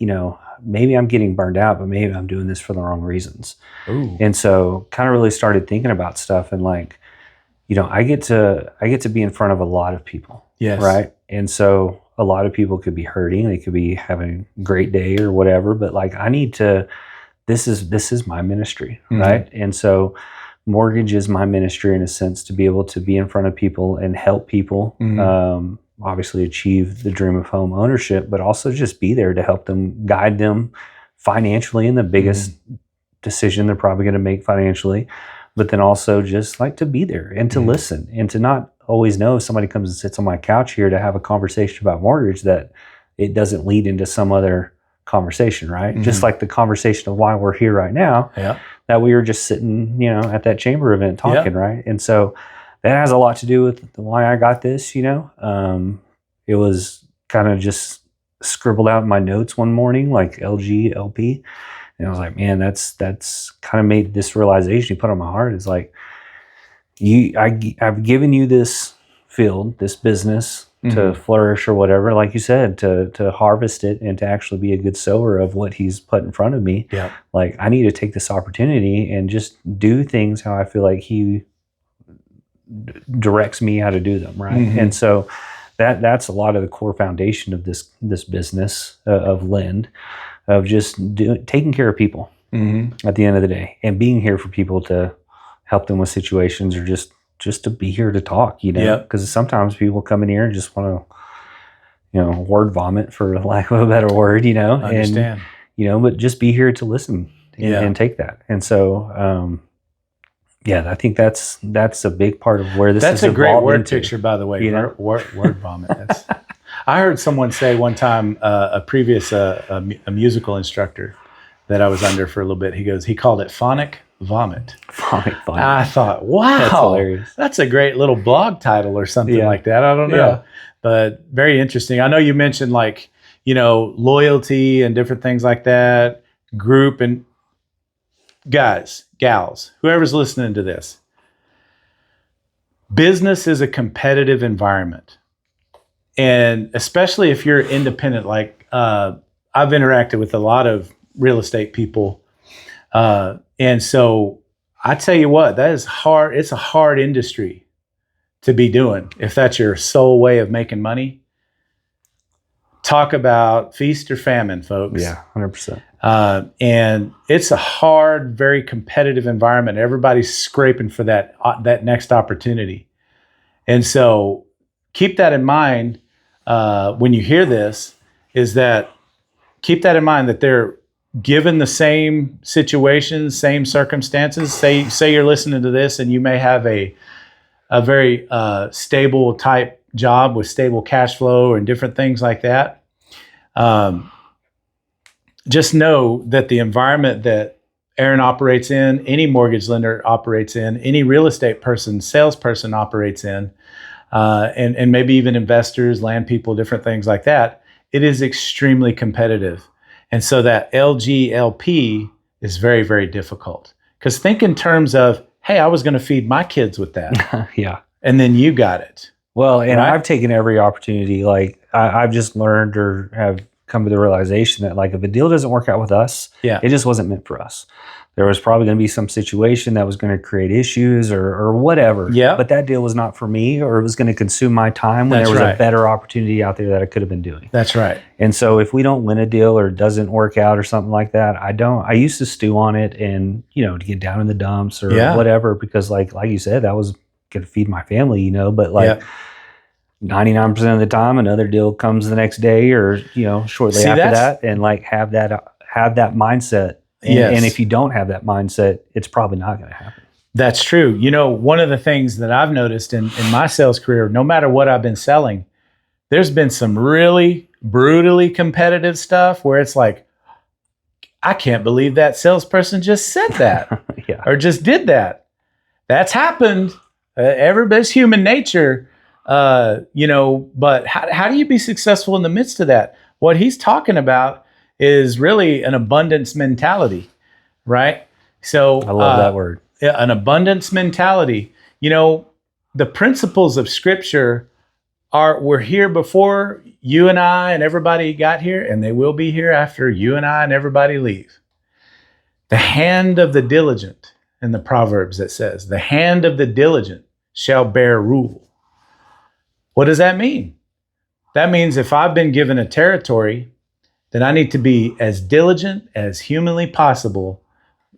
maybe I'm getting burned out, but maybe I'm doing this for the wrong reasons. Ooh. And so kind of really started thinking about stuff, and I get to be in front of a lot of people. Yes. Right. And so a lot of people could be hurting. They could be having a great day or whatever, but I need to, this is my ministry. Right. And so mortgage is my ministry in a sense, to be able to be in front of people and help people, obviously achieve the dream of home ownership, but also just be there to help them, guide them financially in the biggest decision they're probably going to make financially, but then also just to be there and to listen, and to not always know if somebody comes and sits on my couch here to have a conversation about mortgage, that it doesn't lead into some other conversation, right? Just like the conversation of why we're here right now, that we were just sitting, at that chamber event talking, right? And so that has a lot to do with why I got this, it was kind of just scribbled out in my notes one morning, LG, LP. And I was like, man, that's kind of made this realization you put on my heart is I've given you this field, this business to flourish or whatever, like you said, to harvest it and to actually be a good sower of what he's put in front of me. Yeah. I need to take this opportunity and just do things how I feel like he directs me how to do them. Right. And so that's a lot of the core foundation of this business of Lend, of just taking care of people at the end of the day, and being here for people to help them with situations, or just to be here to talk, because sometimes people come in here and just want to, word vomit, for lack of a better word, Understand. And, but just be here to listen and take that. And so, I think that's a big part of where this is. That's a great word into, picture, by the way. Word vomit. I heard someone say one time, a previous a musical instructor that I was under for a little bit. He called it phonic vomit. Phonic vomit. I thought, wow, that's hilarious. That's a great little blog title or something like that. I don't know, but very interesting. I know you mentioned loyalty and different things like that, group, and guys, gals, whoever's listening to this. Business is a competitive environment. And especially if you're independent, I've interacted with a lot of real estate people. And so I tell you what, that is hard. It's a hard industry to be doing if that's your sole way of making money. Talk about feast or famine, folks. Yeah, 100%. And it's a hard, very competitive environment. Everybody's scraping for that next opportunity. And so keep that in mind when you hear this, is that keep that in mind, that they're given the same situations, same circumstances. Say you're listening to this and you may have a very stable type job with stable cash flow and different things like that. Just know that the environment that Aaron operates in, any mortgage lender operates in, any real estate person, salesperson operates in, and maybe even investors, land people, different things like that, it is extremely competitive. And so that LGLP is very, very difficult. Because think in terms of, hey, I was going to feed my kids with that. Yeah. And then you got it. Well, and right? I've taken every opportunity. Like I've just learned or have come to the realization that like if a deal doesn't work out with us, it just wasn't meant for us. There was probably going to be some situation that was going to create issues or whatever. Yeah. But that deal was not for me, or it was going to consume my time when there was a better opportunity out there that I could have been doing. That's right. And so if we don't win a deal or it doesn't work out or something like that, I used to stew on it and, to get down in the dumps or whatever, because like you said, that was going to feed my family, but like 99% of the time another deal comes the next day or, shortly after that, and like have that mindset. And if you don't have that mindset, it's probably not going to happen. That's true. One of the things that I've noticed in my sales career, no matter what I've been selling, there's been some really brutally competitive stuff where it's like, I can't believe that salesperson just said that or just did that. That's happened. Everybody's human nature, but how do you be successful in the midst of that? What he's talking about is really an abundance mentality, right? So I love that word. An abundance mentality. The principles of Scripture were here before you and I and everybody got here, and they will be here after you and I and everybody leave. The hand of the diligent, in the Proverbs that says, the hand of the diligent shall bear rule. What does that mean? That means if I've been given a territory, then I need to be as diligent as humanly possible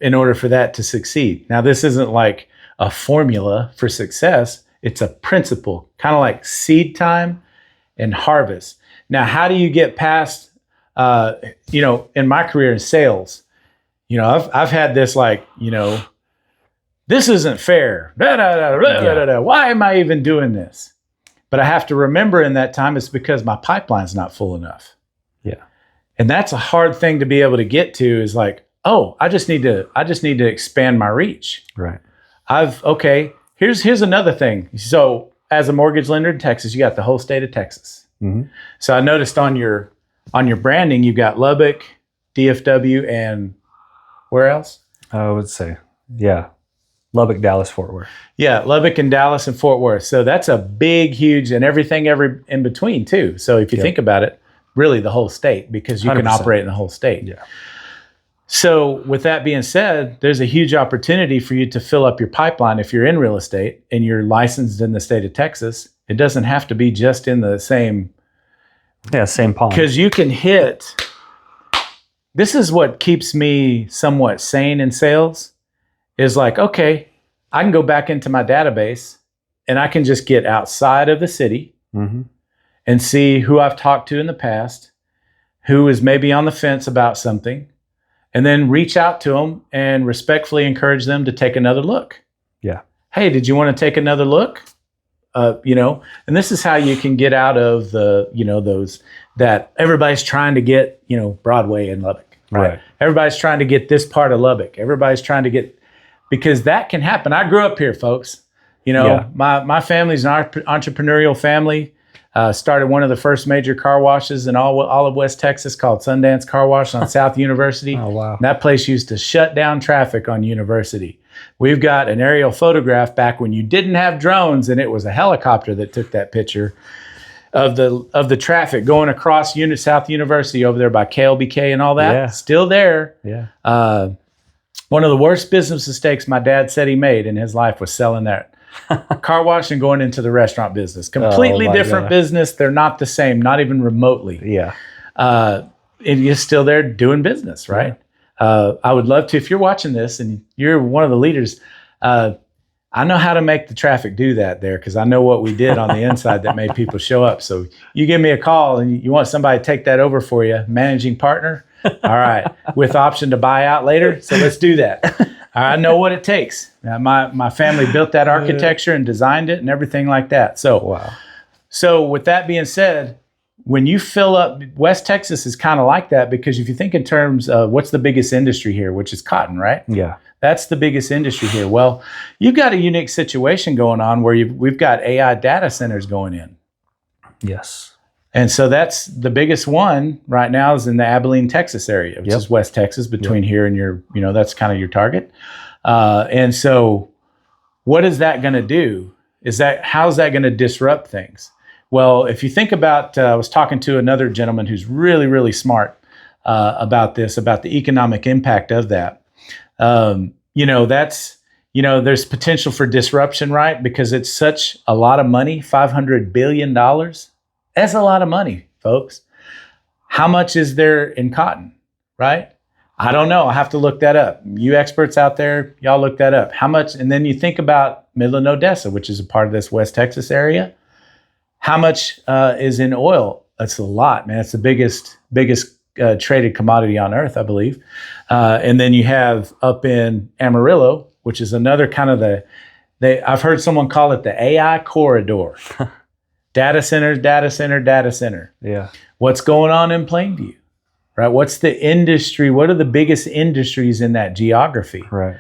in order for that to succeed. Now, this isn't like a formula for success. It's a principle, kind of like seed time and harvest. Now, how do you get past, in my career in sales, I've had this like, this isn't fair. Why am I even doing this? But I have to remember in that time, it's because my pipeline's not full enough. Yeah. And that's a hard thing to be able to get to, is like, oh, I just need to expand my reach. Right. Here's another thing. So as a mortgage lender in Texas, you got the whole state of Texas. Mm-hmm. So I noticed on your branding, you've got Lubbock, DFW, and where else? I would say, Lubbock, Dallas, Fort Worth. Yeah, Lubbock and Dallas and Fort Worth. So that's a big, huge, and everything in between too. So if you think about it, really the whole state, because you 100%. Can operate in the whole state. Yeah. So with that being said, there's a huge opportunity for you to fill up your pipeline if you're in real estate and you're licensed in the state of Texas. It doesn't have to be just in the same pond. Because you can hit. This is what keeps me somewhat sane in sales, is like, okay, I can go back into my database and I can just get outside of the city and see who I've talked to in the past, who is maybe on the fence about something, and then reach out to them and respectfully encourage them to take another look. Yeah. Hey, did you want to take another look? And this is how you can get out of the, those that everybody's trying to get, Broadway in Lubbock. Right. Everybody's trying to get this part of Lubbock. Everybody's trying to get, because that can happen. I grew up here, folks. My family's an entrepreneurial family. Started one of the first major car washes in all of West Texas called Sundance Car Wash on South University. Oh, wow. And that place used to shut down traffic on University. We've got an aerial photograph back when you didn't have drones, and it was a helicopter that took that picture of the traffic going across South University over there by KLBK and all that. Yeah. Still there. Yeah. One of the worst business mistakes my dad said he made in his life was selling that car wash and going into the restaurant business. Completely different business. They're not the same, not even remotely. Yeah. and you're still there doing business, right? I would love to, if you're watching this and you're one of the leaders, I know how to make the traffic do that there, because I know what we did on the inside that made people show up. So you give me a call and you want somebody to take that over for you, managing partner. All right, with option to buy out later. So let's do that. I know what it takes. My family built that architecture and designed it and everything like that. So, wow. So with that being said, when you fill up, West Texas is kind of like that, because if you think in terms of what's the biggest industry here, which is cotton, right? Yeah. That's the biggest industry here. Well, you've got a unique situation going on where we've got AI data centers going in. Yes. And so that's the biggest one right now is in the Abilene, Texas area, which is West Texas, between here and your, that's kind of your target. And so what is that going to do? How's that going to disrupt things? Well, if you think about, I was talking to another gentleman who's really, really smart about this, about the economic impact of that. There's potential for disruption, right? Because it's such a lot of money, $500 billion. That's a lot of money, folks. How much is there in cotton, right? I don't know. I have to look that up. You experts out there, y'all look that up. How much? And then you think about Midland, Odessa, which is a part of this West Texas area. How much is in oil? That's a lot, man. It's the biggest traded commodity on earth, I believe. And then you have up in Amarillo, which is another kind of I've heard someone call it the AI corridor. Data center, data center, data center. Yeah. What's going on in Plainview, right? What's the industry? What are the biggest industries in that geography? Right.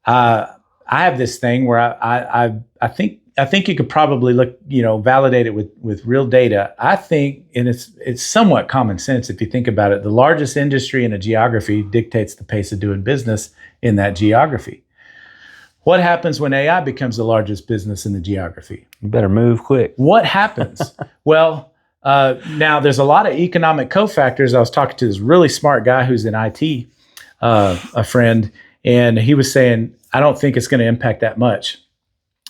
I have this thing where I think you could probably look, validate it with real data. I think, and it's somewhat common sense if you think about it, the largest industry in a geography dictates the pace of doing business in that geography. What happens when AI becomes the largest business in the geography? You better move quick. What happens? Well, now there's a lot of economic cofactors. I was talking to this really smart guy who's in IT, a friend, and he was saying, I don't think it's going to impact that much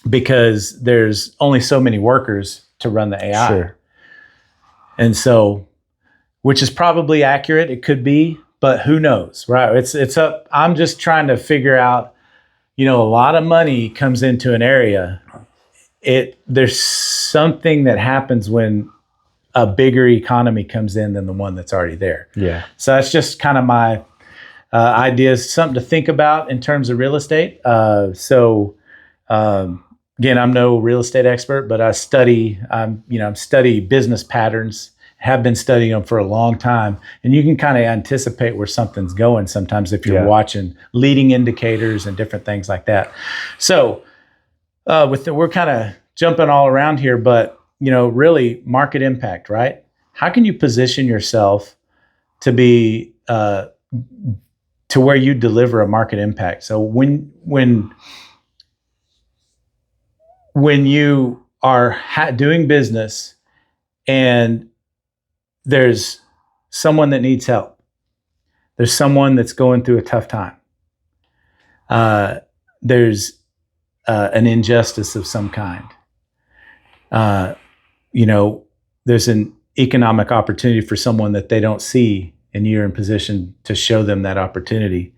because there's only so many workers to run the AI. Sure. And so, which is probably accurate. It could be, but who knows, right? It's up. I'm just trying to figure out, a lot of money comes into an area. There's something that happens when a bigger economy comes in than the one that's already there. Yeah. So that's just kind of my ideas, something to think about in terms of real estate. Again, I'm no real estate expert, but I study business patterns, have been studying them for a long time. And you can kind of anticipate where something's going sometimes if you're watching leading indicators and different things like that. So we're kind of jumping all around here, but, really market impact, right? How can you position yourself to be to where you deliver a market impact? So when you are doing business and there's someone that needs help, there's someone that's going through a tough time, there's an injustice of some kind, there's an economic opportunity for someone that they don't see, and you're in position to show them that opportunity.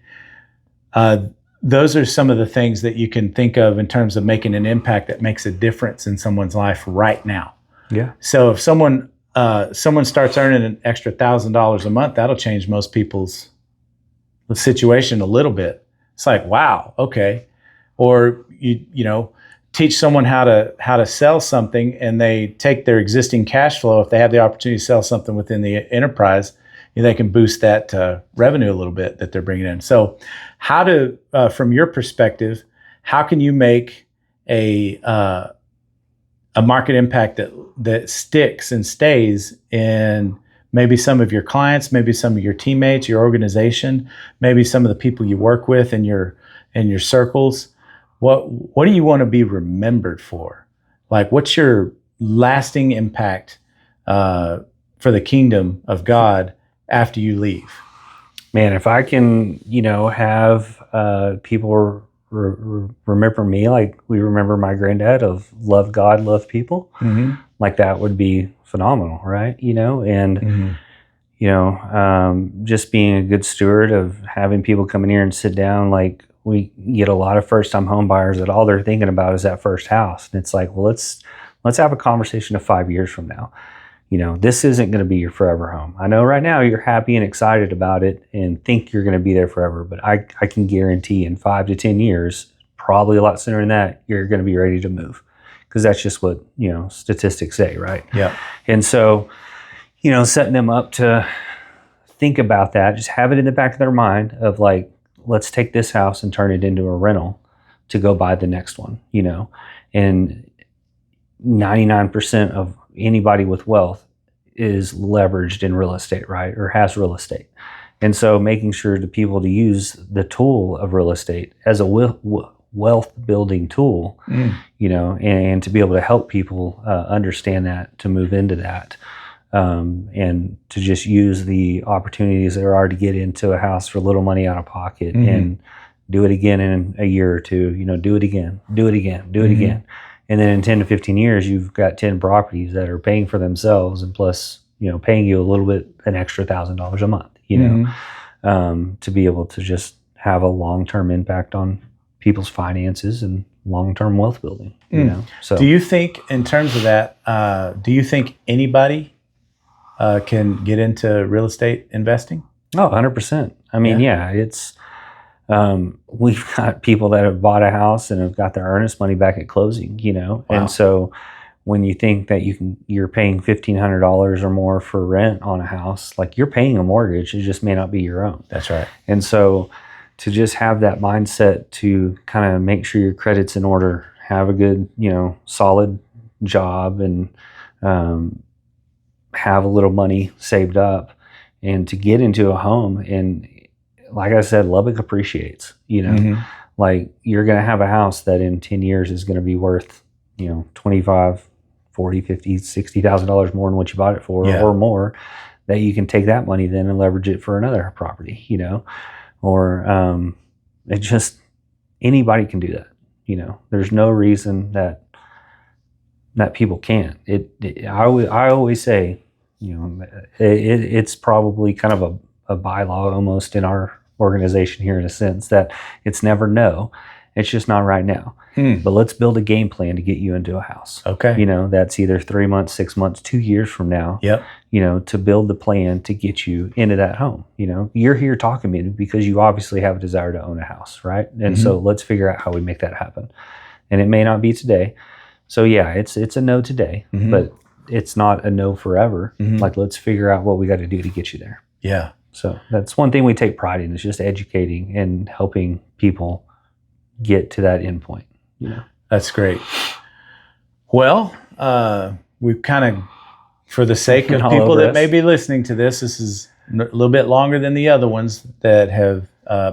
Those are some of the things that you can think of in terms of making an impact that makes a difference in someone's life right now. Yeah. So if someone starts earning an extra $1,000 a month, that'll change most people's situation a little bit. It's like, wow, okay. Or you teach someone how to sell something, and they take their existing cash flow. If they have the opportunity to sell something within the enterprise, they can boost that revenue a little bit that they're bringing in. So from your perspective, how can you make a market impact that sticks and stays in maybe some of your clients, maybe some of your teammates, your organization, maybe some of the people you work with in your circles? What do you want to be remembered for? Like, what's your lasting impact for the kingdom of God after you leave? Man, if I can, have people remember me like we remember my granddad of love God, love people, like that would be phenomenal, right? And, just being a good steward of having people come in here and sit down. Like, we get a lot of first-time home buyers that all they're thinking about is that first house. And it's like, well, let's have a conversation of 5 years from now. This isn't going to be your forever home. I know right now you're happy and excited about it and think you're going to be there forever, but I can guarantee in 5 to 10 years, probably a lot sooner than that, you're going to be ready to move, because that's just what, statistics say, right? Yeah. And so, setting them up to think about that, just have it in the back of their mind of like, let's take this house and turn it into a rental to go buy the next one, and 99% of anybody with wealth is leveraged in real estate, right? Or has real estate. And so making sure the people to use the tool of real estate as a wealth building tool, and to be able to help people understand that, to move into that, and to just use the opportunities there are to get into a house for little money out of pocket, and do it again in a year or two, do it again. And then in 10 to 15 years, you've got 10 properties that are paying for themselves, and plus, paying you a little bit, an extra $1,000 a month, to be able to just have a long-term impact on people's finances and long-term wealth building, So do you think, in terms of that, do you think anybody can get into real estate investing? Oh, 100%. I mean, it's, we've got people that have bought a house and have got their earnest money back at closing, Wow. And so when you think that you're paying $1,500 or more for rent on a house, like, you're paying a mortgage, it just may not be your own. That's right. And so to just have that mindset to kind of make sure your credit's in order, have a good, solid job, and have a little money saved up, and to get into a home. And like I said, Lubbock appreciates, like, you're going to have a house that in 10 years is going to be worth, $25,000, $40,000, $50,000, $60,000 more than what you bought it for, or more, that you can take that money then and leverage it for another property, or it just, anybody can do that. There's no reason that people can't. I always say, it's probably kind of a bylaw almost in our organization here, in a sense, that it's never no, it's just not right now. But let's build a game plan to get you into a house. Okay. That's either 3 months, 6 months, 2 years from now. Yep. To build the plan to get you into that home. You're here talking to me because you obviously have a desire to own a house, right? And so let's figure out how we make that happen. And it may not be today. So it's a no today, but it's not a no forever. Like, let's figure out what we got to do to get you there. Yeah. So that's one thing we take pride in, is just educating and helping people get to that end point. That's great. Well, we've kind of, for the sake of people that may be listening to this is a little bit longer than the other ones that have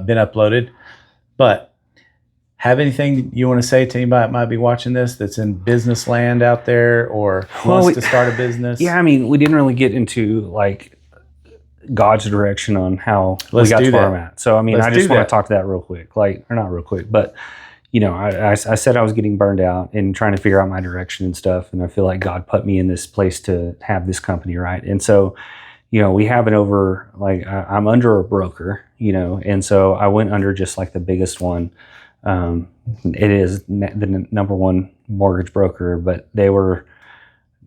been uploaded. But have anything you want to say to anybody that might be watching this that's in business land out there, or wants to start a business? Yeah, I mean, we didn't really get into like God's direction on how Let's we got do to where that. I'm at. So, I mean, Let's I just do want that. to talk to that real quick, or not real quick, but I said I was getting burned out and trying to figure out my direction and stuff. And I feel like God put me in this place to have this company, right? And so, we have it over, like, I'm under a broker, and so I went under just like the biggest one. It is the number one mortgage broker, but they were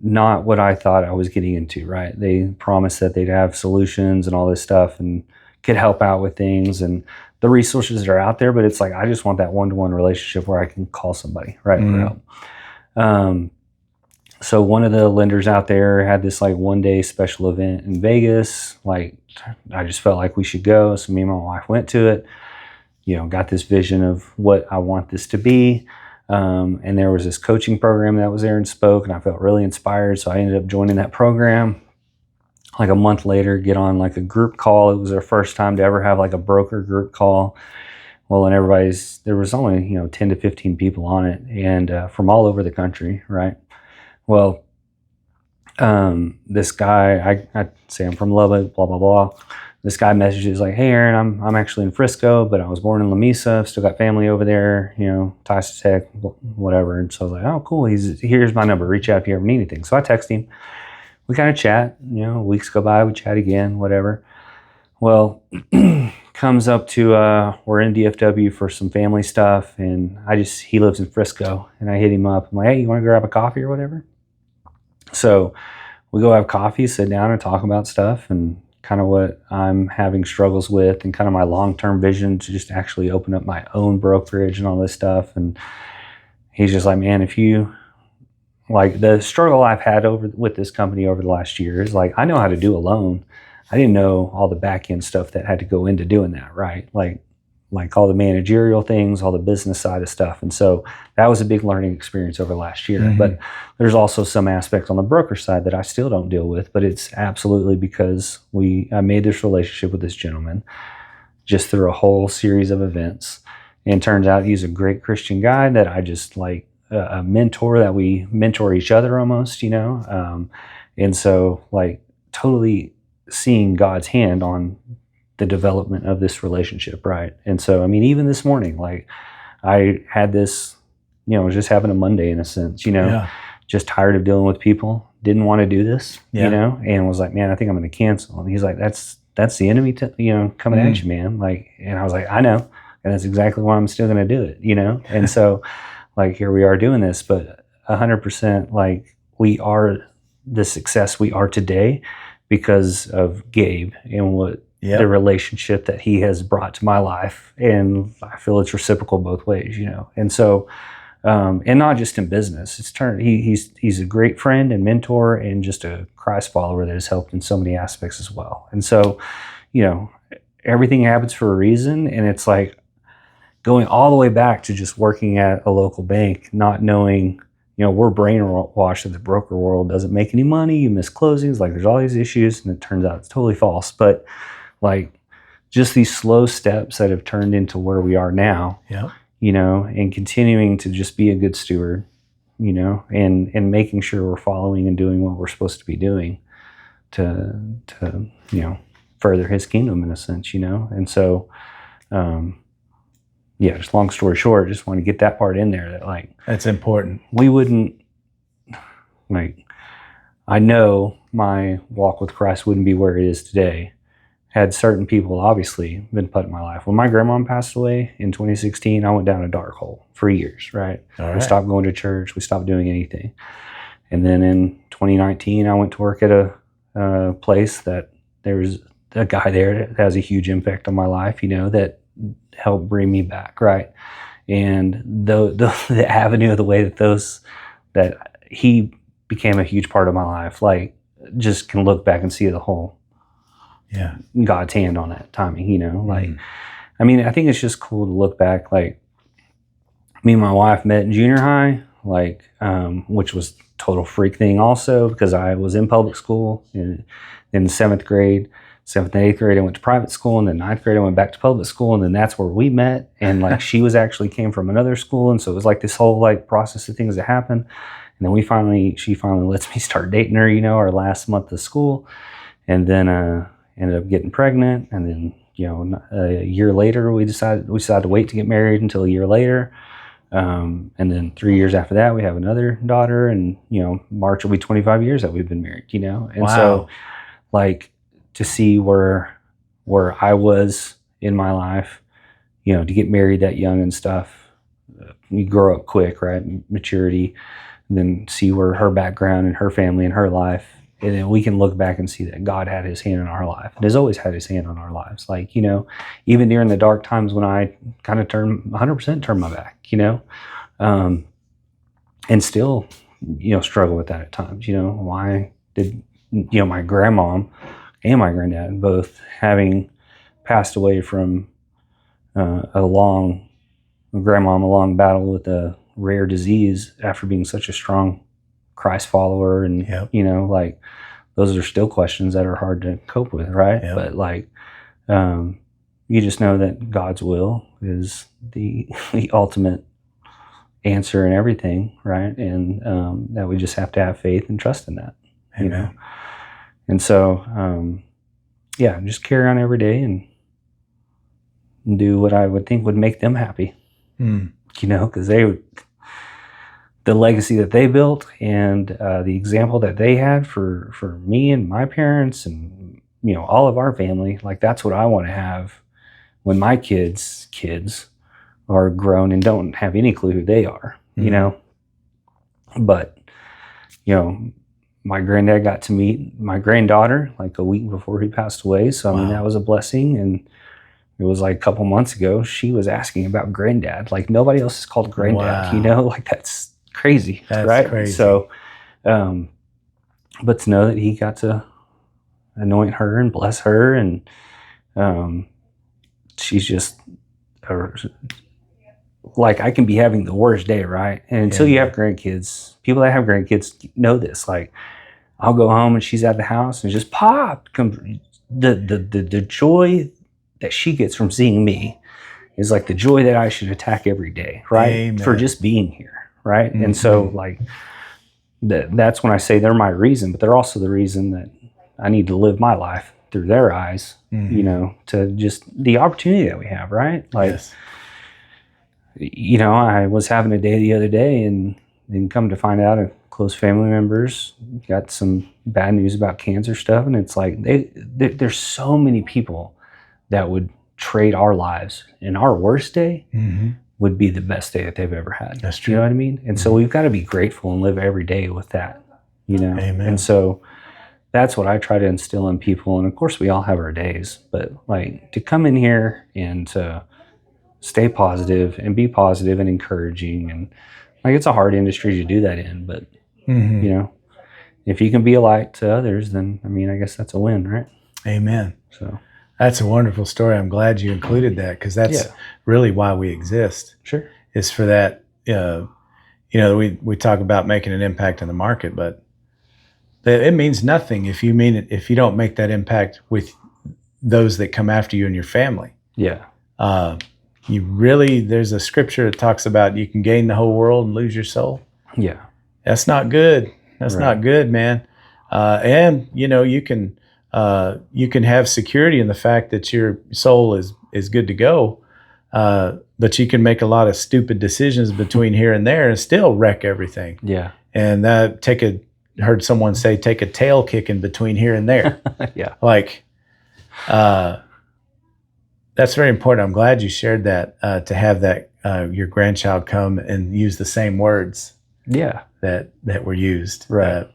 not what I thought I was getting into, right? They promised that they'd have solutions and all this stuff and could help out with things and the resources that are out there, but it's like, I just want that one-to-one relationship where I can call somebody, right, for help. So one of the lenders out there had this like one-day special event in Vegas. Like, I just felt like we should go. So me and my wife went to it, got this vision of what I want this to be. And there was this coaching program that was there and spoke, and I felt really inspired. So I ended up joining that program. Like a month later, get on like a group call. It was our first time to ever have like a broker group call. Well, and there was only, 10 to 15 people on it, and from all over the country, right? Well, this guy, I say I'm from Lubbock, blah, blah, blah. This guy messages like, hey, Aaron, I'm actually in Frisco, but I was born in La Mesa, still got family over there, ties to tech, whatever. And so I was like, oh, cool. Here's my number. Reach out if you ever need anything. So I text him. we kind of chat, weeks go by, we chat again, whatever. Well, comes up to, we're in DFW for some family stuff, and he lives in Frisco, and I hit him up. I'm like, hey, you want to grab a coffee or whatever? So we go have coffee, sit down and talk about stuff and kind of what I'm having struggles with and kind of my long-term vision to just actually open up my own brokerage and all this stuff. And he's just like, man, if you, like, the struggle I've had with this company over the last year is like, I know how to do a loan. I didn't know all the back end stuff that had to go into doing that, right? Like all the managerial things, all the business side of stuff. And so that was a big learning experience over last year. Mm-hmm. But there's also some aspects on the broker side that I still don't deal with, but it's absolutely because I made this relationship with this gentleman just through a whole series of events. And it turns out he's a great Christian guy that I just like, a mentor that we mentor each other almost, and so like totally seeing God's hand on the development of this relationship, right? And so, I mean, even this morning, like I had this, just having a Monday in a sense, just tired of dealing with people, didn't want to do this, and was like, man, I think I'm going to cancel. And he's like, that's the enemy, coming at you, man. Like, and I was like, I know, and that's exactly why I'm still going to do it, And so, like, here we are doing this, but 100%, like, we are the success we are today because of Gabe and what the relationship that he has brought to my life. And I feel it's reciprocal both ways, And so, and not just in business, he's a great friend and mentor and just a Christ follower that has helped in so many aspects as well. And so, everything happens for a reason. And it's like going all the way back to just working at a local bank, not knowing, we're brainwashed that the broker world doesn't make any money, you miss closings, like there's all these issues, and it turns out it's totally false. But like just these slow steps that have turned into where we are now, and continuing to just be a good steward, and making sure we're following and doing what we're supposed to be doing to further his kingdom in a sense, And so, just long story short, just want to get that part in there that like that's important. We wouldn't I know my walk with Christ wouldn't be where it is today had certain people obviously been put in my life. When my grandma passed away in 2016, I went down a dark hole for years, right? We stopped going to church, we stopped doing anything. And then in 2019, I went to work at a place that there was a guy there that has a huge impact on my life, that helped bring me back, right? And the avenue of the way that he became a huge part of my life, like just can look back and see the whole God's hand on that timing, I mean, I think it's just cool to look back, like me and my wife met in junior high, like which was total freak thing also because I was in public school in the 7th and 8th grade, I went to private school, and then 9th grade, I went back to public school, and then that's where we met. And like she came from another school, and so it was like this whole like process of things that happened. And then she finally lets me start dating her, our last month of school, and then ended up getting pregnant. And then a year later, we decided to wait to get married until a year later. And then 3 years after that, we have another daughter, and March will be 25 years that we've been married. And so like, to see where I was in my life, to get married that young and stuff, you grow up quick, right? Maturity, and then see where her background and her family and her life, and then we can look back and see that God had his hand in our life and has always had his hand on our lives. Like, even during the dark times when I kind of 100% turned my back, and still, struggle with that at times, why did, my grandmom and my granddad both having passed away from a long battle with a rare disease after being such a strong Christ follower. And, like those are still questions that are hard to cope with. Right. Yep. But like, you just know that God's will is the ultimate answer in everything. Right. And that we just have to have faith and trust in that, Amen. And so, just carry on every day and do what I would think would make them happy, because the legacy that they built and the example that they had for me and my parents and, you know, all of our family. Like, that's what I want to have when my kids are grown and don't have any clue who they are, you know. But, you know, my granddad got to meet my granddaughter like a week before he passed away. So, I mean, that was a blessing. And it was like a couple months ago, she was asking about granddad. Like, nobody else is called granddad, you know? Like, that's crazy, that's right? crazy. So, but to know that he got to anoint her and bless her, and she's just like, I can be having the worst day, right? And until you have grandkids, people that have grandkids know this. Like, I'll go home and she's at the house and just the joy that she gets from seeing me is like the joy that I should attack every day, right? Amen. For just being here, right? And so, like, that's when I say they're my reason, but they're also the reason that I need to live my life through their eyes, you know, to just the opportunity that we have, right? Like, you know, I was having a day the other day and come to find out a close family members got some bad news about cancer stuff. And it's like, there's so many people that would trade our lives, and our worst day would be the best day that they've ever had. That's true. You know what I mean? And so we've got to be grateful and live every day with that, you know? Amen. And so that's what I try to instill in people. And of course we all have our days, but like, to come in here and to stay positive and be positive and encouraging, and like, it's a hard industry to do that in, but you know, if you can be a light to others, then I mean, I guess that's a win, right? Amen. So that's a wonderful story. I'm glad you included that, because that's really why we exist. Sure. Is for that, you know, we talk about making an impact in the market, but it means nothing if you don't make that impact with those that come after you and your family. Yeah. There's a scripture that talks about you can gain the whole world and lose your soul. Yeah. That's not good. That's not good, man. And you know, you can have security in the fact that your soul is good to go, but you can make a lot of stupid decisions between here and there and still wreck everything. Yeah. And heard someone say, take a tail kick in between here and there. Yeah. Like, that's very important. I'm glad you shared that, to have that your grandchild come and use the same words. Yeah. That were used. Right.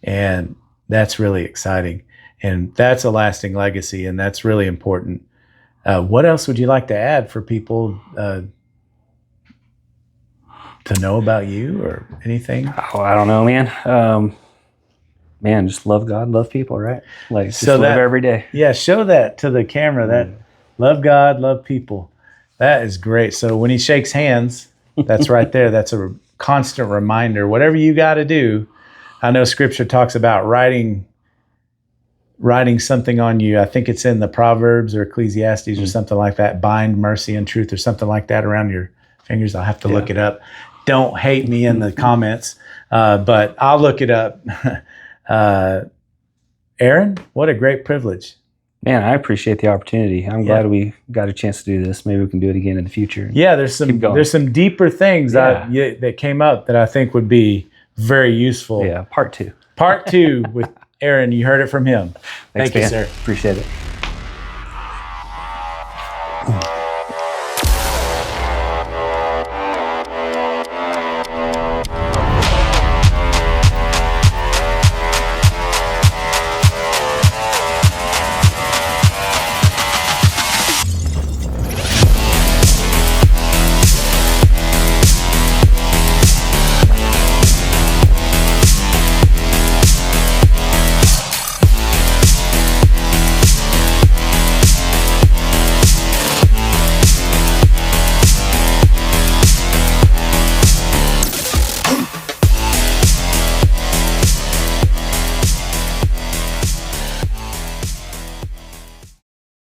And that's really exciting. And that's a lasting legacy, and that's really important. What else would you like to add for people to know about you, or anything? Oh, I don't know, man. Man, just love God, love people, right? Like, just live every day. Yeah, show that to the camera. That love God, love people. That is great. So when he shakes hands, that's right there. That's a constant reminder. Whatever you got to do. I know Scripture talks about writing something on you. I think it's in the Proverbs or Ecclesiastes or something like that. Bind mercy and truth or something like that around your fingers. I'll have to look it up. Don't hate me in the comments, but I'll look it up. Aaron, what a great privilege. Man, I appreciate the opportunity. I'm glad we got a chance to do this. Maybe we can do it again in the future. Yeah, there's some deeper things that came up that I think would be very useful. Yeah, part 2. Part 2 with Aaron. You heard it from him. Thanks, Thank you, sir. Appreciate it.